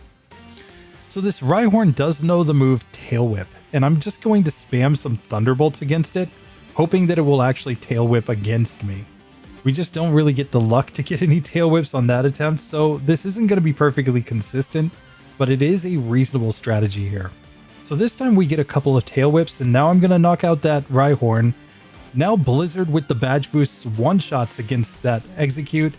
So this Rhyhorn does know the move Tail Whip, and I'm just going to spam some Thunderbolts against it, hoping that it will actually Tail Whip against me. We just don't really get the luck to get any Tail Whips on that attempt, so this isn't going to be perfectly consistent, but it is a reasonable strategy here. So this time we get a couple of Tail Whips, and now I'm going to knock out that Rhyhorn. Now Blizzard with the badge boosts one-shots against that Execute.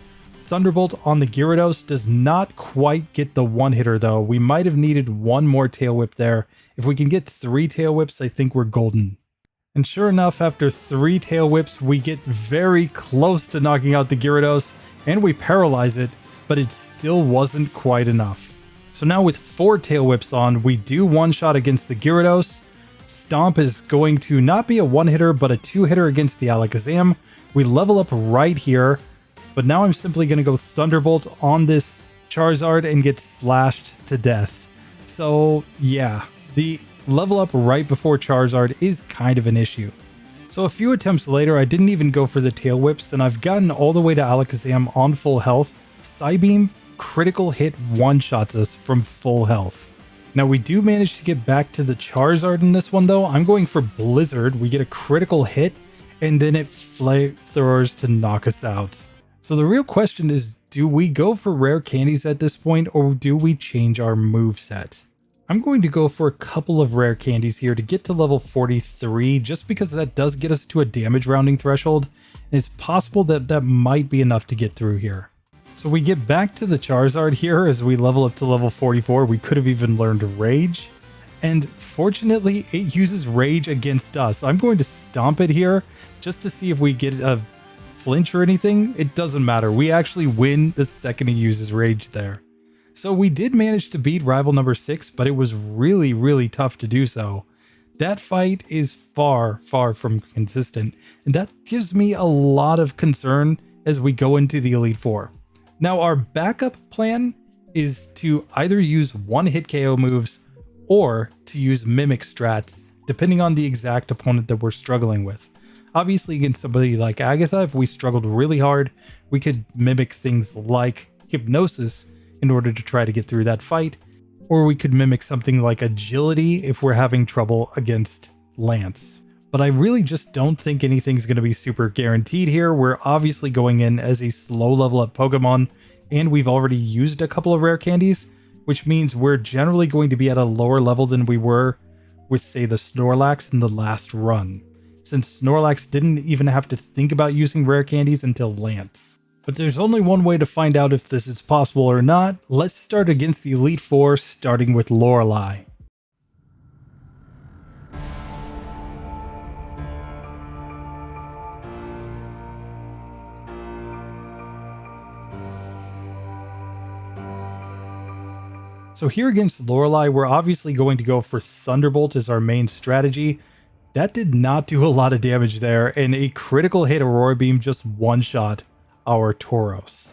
Thunderbolt on the Gyarados does not quite get the one-hitter though. We might have needed one more Tail Whip there. If we can get 3 Tail Whips, I think we're golden. And sure enough, after 3 Tail Whips, we get very close to knocking out the Gyarados, and we paralyze it, but it still wasn't quite enough. So now with 4 Tail Whips on, we do one-shot against the Gyarados. Stomp is going to not be a one-hitter, but a 2-hitter against the Alakazam. We level up right here, but now I'm simply going to go Thunderbolt on this Charizard and get slashed to death. So yeah, the level up right before Charizard is kind of an issue. So a few attempts later, I didn't even go for the Tail Whips, and I've gotten all the way to Alakazam on full health. Psybeam critical hit one-shots us from full health. Now we do manage to get back to the Charizard in this one though. I'm going for Blizzard. We get a critical hit, and then it flamethrowers to knock us out. So the real question is, do we go for rare candies at this point, or do we change our moveset? I'm going to go for a couple of rare candies here to get to level 43, just because that does get us to a damage rounding threshold, and it's possible that that might be enough to get through here. So we get back to the Charizard here as we level up to level 44. We could have even learned Rage, and fortunately it uses Rage against us. I'm going to Stomp it here just to see if we get a flinch or anything. It doesn't matter. We actually win the second he uses Rage there. So we did manage to beat rival number 6, but it was really, really tough to do so. That fight is far, far from consistent, and that gives me a lot of concern as we go into the Elite Four. Now our backup plan is to either use one-hit KO moves or to use Mimic strats, depending on the exact opponent that we're struggling with. Obviously against somebody like Agatha, if we struggled really hard, we could mimic things like Hypnosis in order to try to get through that fight, or we could mimic something like Agility if we're having trouble against Lance. but I really just don't think anything's going to be super guaranteed here. We're obviously going in as a slow level up Pokemon, and we've already used a couple of rare candies, which means we're generally going to be at a lower level than we were with, say, the Snorlax in the last run, since Snorlax didn't even have to think about using rare candies until Lance. But there's only one way to find out if this is possible or not. Let's start against the Elite Four, starting with Lorelei. So here against Lorelei, we're obviously going to go for Thunderbolt as our main strategy. That did not do a lot of damage there, and a critical hit Aurora Beam just one-shot our Tauros.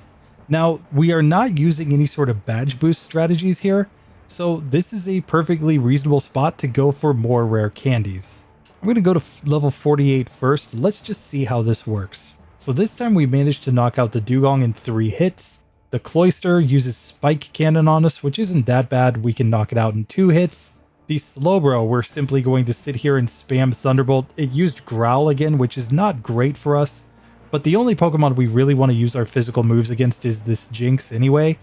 Now, we are not using any sort of badge boost strategies here, so this is a perfectly reasonable spot to go for more rare candies. I'm going to go to level 48 first. Let's just see how this works. So this time we managed to knock out the Dugong in 3 hits. The Cloyster uses Spike Cannon on us, which isn't that bad. We can knock it out in 2 hits. The Slowbro, we're simply going to sit here and spam Thunderbolt. It used Growl again, which is not great for us. But the only Pokemon we really want to use our physical moves against is this Jinx anyway.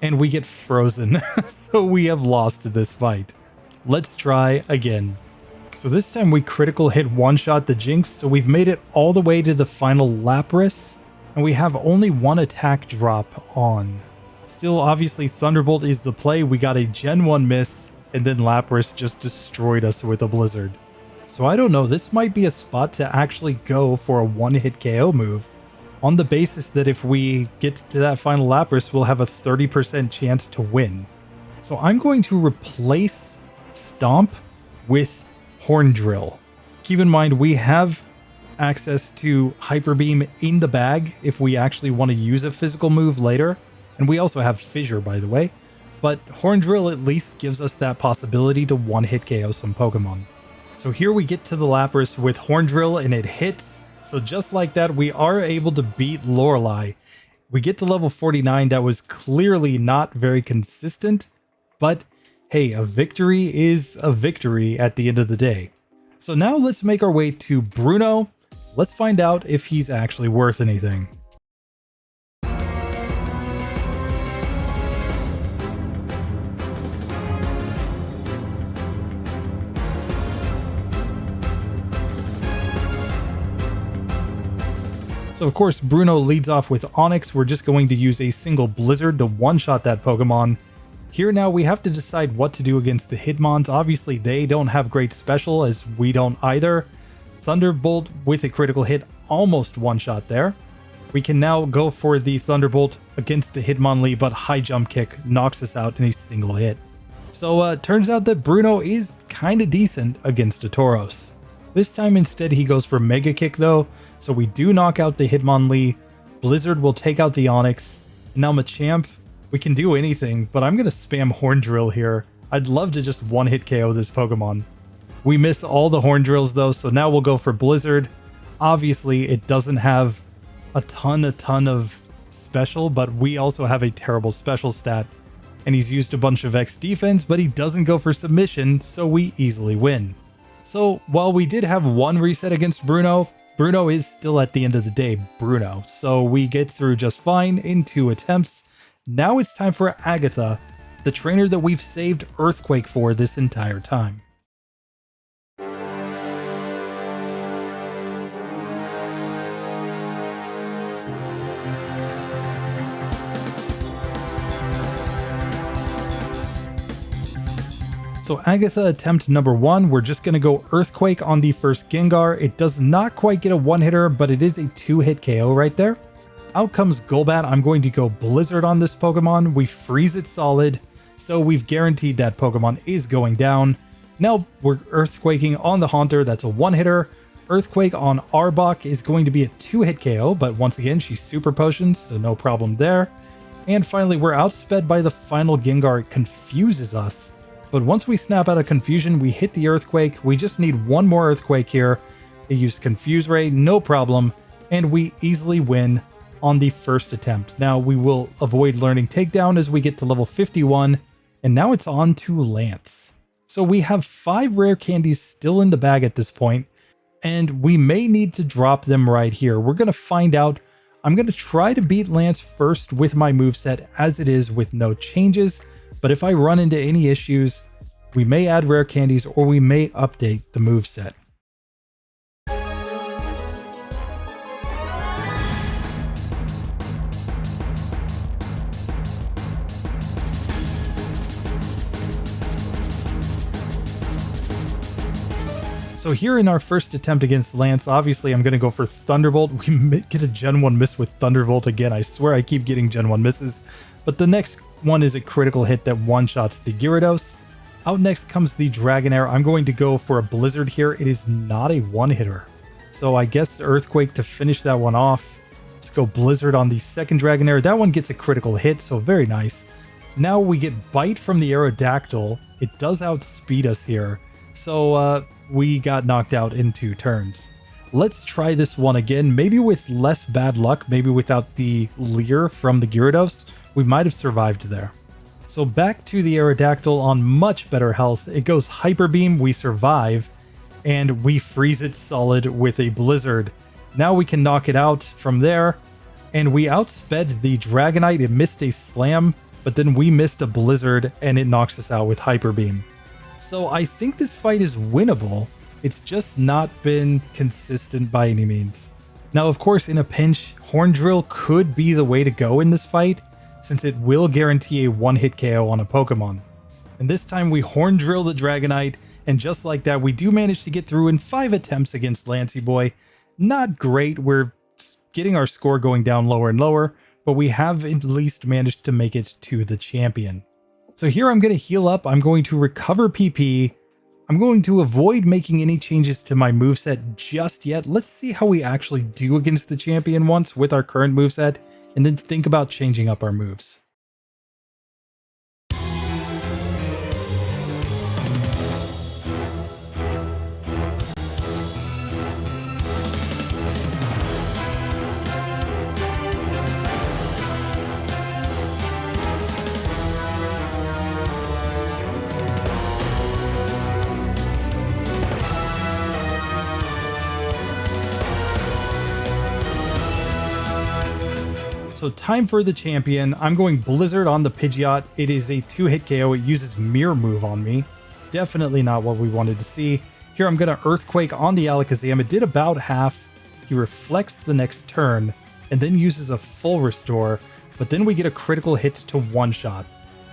And we get frozen, so we have lost this fight. Let's try again. So this time we critical hit one-shot the Jinx, so we've made it all the way to the final Lapras. And we have only 1 attack drop on. Still, obviously, Thunderbolt is the play. We got a Gen 1 miss, and then Lapras just destroyed us with a Blizzard. So I don't know, this might be a spot to actually go for a one-hit KO move, on the basis that if we get to that final Lapras, we'll have a 30% chance to win. So I'm going to replace Stomp with Horn Drill. Keep in mind, we have access to Hyper Beam in the bag if we actually want to use a physical move later. And we also have Fissure, by the way. But Horn Drill at least gives us that possibility to one-hit KO some Pokemon. So here we get to the Lapras with Horn Drill and it hits. So just like that, we are able to beat Lorelei. We get to level 49. That was clearly not very consistent. But hey, a victory is a victory at the end of the day. So now let's make our way to Bruno. Let's find out if he's actually worth anything. So of course, Bruno leads off with Onix. We're just going to use a single Blizzard to one-shot that Pokemon. Here now we have to decide what to do against the Hitmons. Obviously they don't have great special, as we don't either. Thunderbolt with a critical hit, almost one-shot there. We can now go for the Thunderbolt against the Hitmonlee, but High Jump Kick knocks us out in a single hit. So turns out that Bruno is kind of decent against a Tauros. This time instead he goes for Mega Kick though, so we do knock out the Hitmonlee. Blizzard will take out the Onix. Now Machamp, we can do anything, but I'm going to spam Horn Drill here. I'd love to just one-hit KO this Pokemon. We miss all the Horn Drills though, so now we'll go for Blizzard. Obviously, it doesn't have a ton of special, but we also have a terrible special stat. And he's used a bunch of X defense, but he doesn't go for submission, so we easily win. So while we did have one reset against Bruno, Bruno is still at the end of the day Bruno. So we get through just fine in 2 attempts. Now it's time for Agatha, the trainer that we've saved Earthquake for this entire time. So Agatha attempt number 1, we're just going to go Earthquake on the first Gengar. It does not quite get a one-hitter, but it is a 2-hit KO right there. Out comes Golbat. I'm going to go Blizzard on this Pokemon. We freeze it solid, so we've guaranteed that Pokemon is going down. Now we're Earthquaking on the Haunter. That's a one-hitter. Earthquake on Arbok is going to be a 2-hit KO, but once again, she's Super Potions, so no problem there. And finally, we're outsped by the final Gengar. It confuses us. But once we snap out of Confusion, we hit the Earthquake. We just need one more Earthquake here. It used Confuse Ray, no problem. And we easily win on the first attempt. Now we will avoid learning Takedown as we get to level 51. And now it's on to Lance. So we have 5 rare candies still in the bag at this point. and we may need to drop them right here. We're going to find out. I'm going to try to beat Lance first with my moveset as it is with no changes, but if I run into any issues, we may add rare candies or we may update the moveset. So here in our first attempt against Lance, obviously I'm going to go for Thunderbolt. We get a Gen 1 miss with Thunderbolt again. I swear I keep getting Gen 1 misses. But the next one is a critical hit that one-shots the Gyarados. Out next comes the Dragonair. I'm going to go for a Blizzard here. It is not a one-hitter. So I guess Earthquake to finish that one off. Let's go Blizzard on the second Dragonair. That one gets a critical hit, so very nice. Now we get Bite from the Aerodactyl. It does outspeed us here. So we got knocked out in 2 turns. Let's try this one again, maybe with less bad luck, maybe without the Leer from the Gyarados. We might have survived there. So back to the Aerodactyl on much better health. It goes Hyper Beam, we survive, and we freeze it solid with a Blizzard. Now we can knock it out from there, and we outsped the Dragonite. It missed a Slam, but then we missed a Blizzard, and it knocks us out with Hyper Beam. So I think this fight is winnable. It's just not been consistent by any means. Now, of course, in a pinch, Horn Drill could be the way to go in this fight, since it will guarantee a one-hit KO on a Pokemon. And this time we Horn Drill the Dragonite, and just like that, we do manage to get through in 5 attempts against Lancey Boy. Not great, we're getting our score going down lower and lower, but we have at least managed to make it to the champion. So here I'm going to heal up, I'm going to recover PP, I'm going to avoid making any changes to my moveset just yet. Let's see how we actually do against the champion once with our current moveset, and then think about changing up our moves. So time for the champion. I'm going Blizzard on the Pidgeot. It is a 2-hit KO. It uses Mirror Move on me. Definitely not what we wanted to see. Here I'm going to Earthquake on the Alakazam. It did about half. He reflects the next turn and then uses a full restore, but then we get a critical hit to one-shot.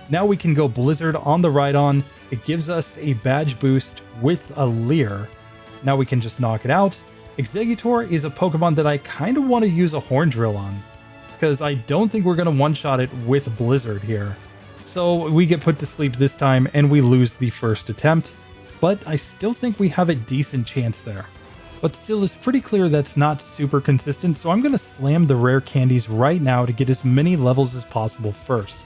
Now we can go Blizzard on the Rhydon. It gives us a badge boost with a Leer. Now we can just knock it out. Exeggutor is a Pokemon that I kind of want to use a Horn Drill on, because I don't think we're going to one-shot it with Blizzard here. So we get put to sleep this time and we lose the first attempt, but I still think we have a decent chance there. But still, it's pretty clear that's not super consistent, so I'm going to slam the rare candies right now to get as many levels as possible first.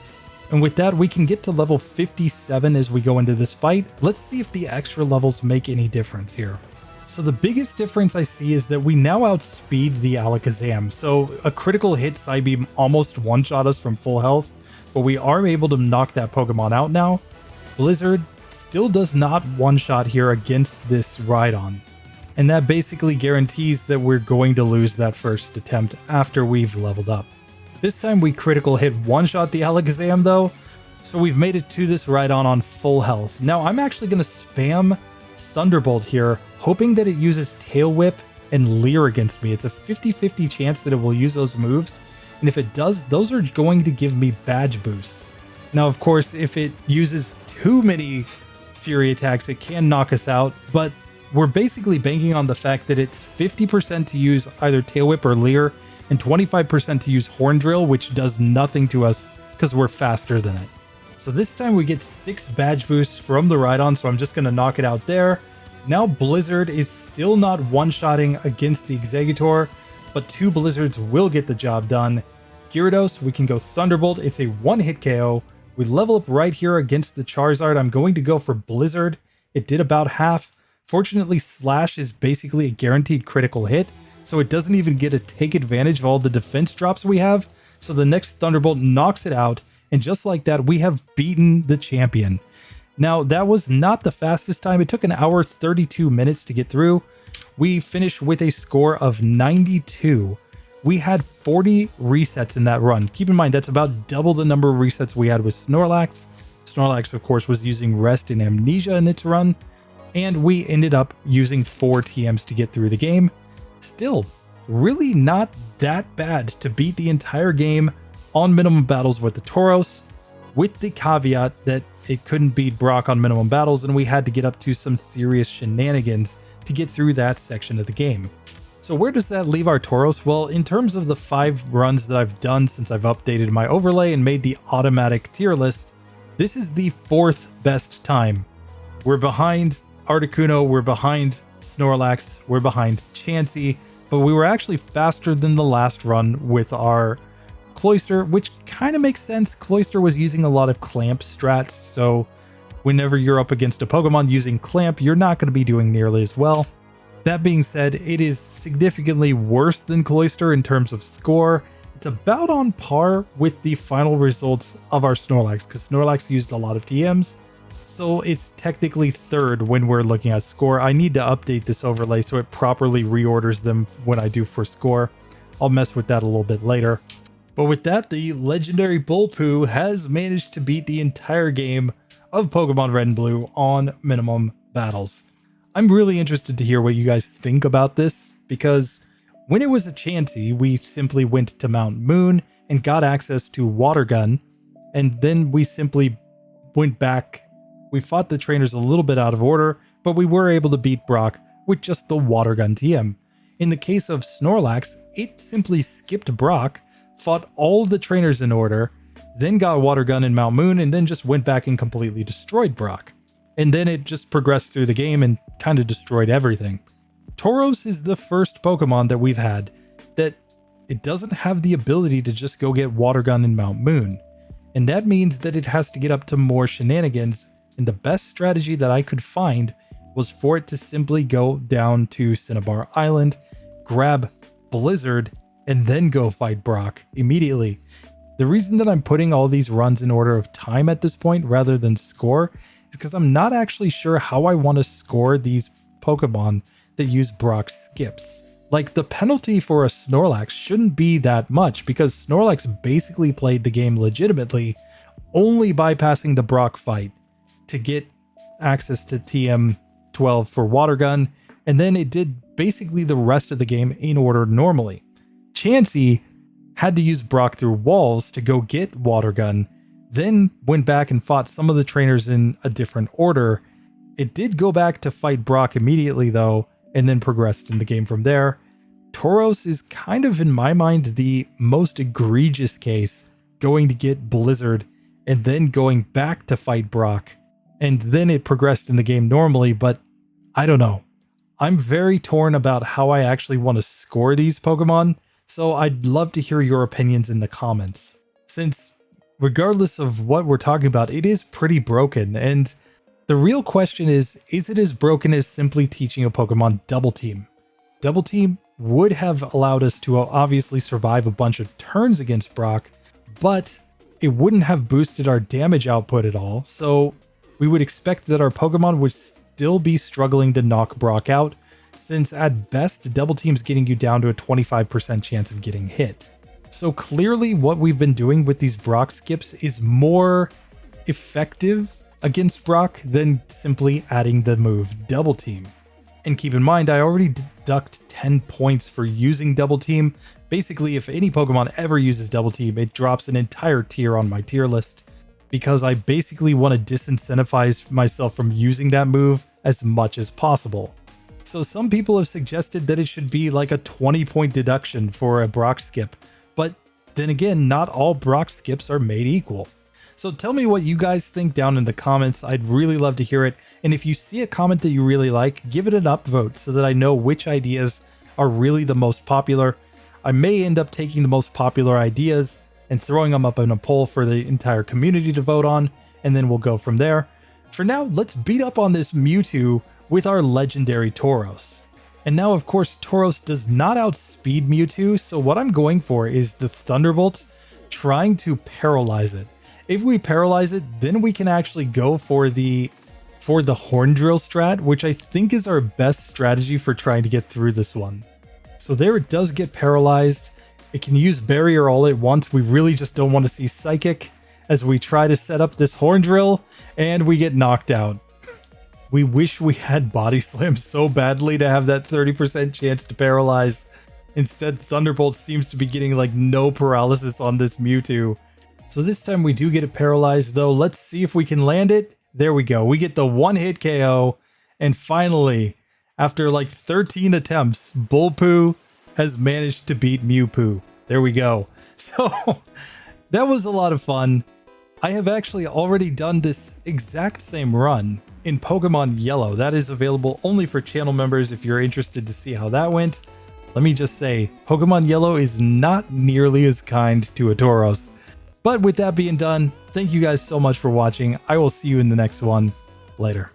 And with that, we can get to level 57 as we go into this fight. Let's see if the extra levels make any difference here. So the biggest difference I see is that we now outspeed the Alakazam. So a critical hit Psybeam almost one-shot us from full health, but we are able to knock that Pokemon out now. Blizzard still does not one-shot here against this Rhydon. And that basically guarantees that we're going to lose that first attempt after we've leveled up. This time we critical hit one-shot the Alakazam though, so we've made it to this Rhydon on full health. Now I'm actually going to spam Thunderbolt here, hoping that it uses Tail Whip and Leer against me. It's a 50-50 chance that it will use those moves, and if it does, those are going to give me badge boosts. Now, of course, if it uses too many Fury attacks, it can knock us out, but we're basically banking on the fact that it's 50% to use either Tail Whip or Leer, and 25% to use Horn Drill, which does nothing to us because we're faster than it. So this time we get 6 badge boosts from the Rhydon, so I'm just going to knock it out there. Now Blizzard is still not one-shotting against the Exeggutor, but 2 Blizzards will get the job done. Gyarados, we can go Thunderbolt. It's a 1-hit KO. We level up right here against the Charizard. I'm going to go for Blizzard. It did about half. Fortunately, Slash is basically a guaranteed critical hit, so it doesn't even get to take advantage of all the defense drops we have. So the next Thunderbolt knocks it out, and just like that, we have beaten the champion. Now, that was not the fastest time. It took an hour 32 minutes to get through, We finished with a score of 92. We had 40 resets in that run. Keep in mind, that's about double the number of resets we had with Snorlax. Snorlax, of course, was using Rest and Amnesia in its run, and we ended up using 4 TMs to get through the game. Still, really not that bad to beat the entire game on minimum battles with the Tauros, with the caveat that it couldn't beat Brock on minimum battles, and we had to get up to some serious shenanigans to get through that section of the game. So where does that leave our Tauros? Well, in terms of the 5 runs that I've done since I've updated my overlay and made the automatic tier list, this is the 4th best time. We're behind Articuno, we're behind Snorlax, we're behind Chansey, but we were actually faster than the last run with our Cloyster, which kind of makes sense. Cloyster was using a lot of Clamp strats, so whenever you're up against a Pokemon using Clamp, you're not going to be doing nearly as well. That being said, it is significantly worse than Cloyster in terms of score. It's about on par with the final results of our Snorlax, because Snorlax used a lot of TMs, so it's technically 3rd when we're looking at score. I need to update this overlay so it properly reorders them when I do for score. I'll mess with that a little bit later. But with that, the legendary Bulpoo has managed to beat the entire game of Pokemon Red and Blue on minimum battles. I'm really interested to hear what you guys think about this, because when it was a Chansey, we simply went to Mount Moon and got access to Water Gun, and then we simply went back. We fought the trainers a little bit out of order, but we were able to beat Brock with just the Water Gun TM. In the case of Snorlax, it simply skipped Brock, fought all the trainers in order, then got Water Gun in Mount Moon, and then just went back and completely destroyed Brock. And then it just progressed through the game and kind of destroyed everything. Tauros is the first Pokemon that we've had that it doesn't have the ability to just go get Water Gun in Mount Moon. And that means that it has to get up to more shenanigans, and the best strategy that I could find was for it to simply go down to Cinnabar Island, grab Blizzard, and then go fight Brock immediately. The reason that I'm putting all these runs in order of time at this point rather than score is because I'm not actually sure how I want to score these Pokemon that use Brock skips. Like, the penalty for a Snorlax shouldn't be that much, because Snorlax basically played the game legitimately, only bypassing the Brock fight to get access to TM12 for Water Gun, and then it did basically the rest of the game in order normally. Chansey had to use Brock through walls to go get Water Gun, then went back and fought some of the trainers in a different order. It did go back to fight Brock immediately though, and then progressed in the game from there. Tauros is kind of, in my mind, the most egregious case, going to get Blizzard and then going back to fight Brock, and then it progressed in the game normally, but I don't know. I'm very torn about how I actually want to score these Pokemon, so I'd love to hear your opinions in the comments. Since, regardless of what we're talking about, it is pretty broken, and the real question is it as broken as simply teaching a Pokemon Double Team? Double Team would have allowed us to obviously survive a bunch of turns against Brock, but it wouldn't have boosted our damage output at all, so we would expect that our Pokemon would still be struggling to knock Brock out, since at best, Double Team's getting you down to a 25% chance of getting hit. So clearly what we've been doing with these Brock skips is more effective against Brock than simply adding the move Double Team. And keep in mind, I already deduct 10 points for using Double Team. Basically, if any Pokemon ever uses Double Team, it drops an entire tier on my tier list, because I basically want to disincentivize myself from using that move as much as possible. So some people have suggested that it should be like a 20-point deduction for a Brock skip, but then again, not all Brock skips are made equal. So tell me what you guys think down in the comments. I'd really love to hear it. And if you see a comment that you really like, give it an upvote so that I know which ideas are really the most popular. I may end up taking the most popular ideas and throwing them up in a poll for the entire community to vote on, and then we'll go from there. For now, let's beat up on this Mewtwo with our legendary Tauros. And now, of course, Tauros does not outspeed Mewtwo, so what I'm going for is the Thunderbolt, trying to paralyze it. If we paralyze it, then we can actually go for the for the horn drill strat, which I think is our best strategy for trying to get through this one. So there it does get paralyzed. It can use barrier all at once. We really just don't want to see psychic as we try to set up this horn drill and we get knocked out. We wish we had body slam so badly to have that 30% chance to paralyze. Instead, Thunderbolt seems to be getting like no paralysis on this Mewtwo. So this time we do get it paralyzed though. Let's see if we can land it. There we go. We get the one hit KO. And finally, after like 13 attempts, Bulpoo has managed to beat Mewpoo. There we go. So that was a lot of fun. I have actually already done this exact same run in Pokemon Yellow. That is available only for channel members if you're interested to see how that went. Let me just say, Pokemon Yellow is not nearly as kind to a Tauros. But with that being done, thank you guys so much for watching. I will see you in the next one. Later.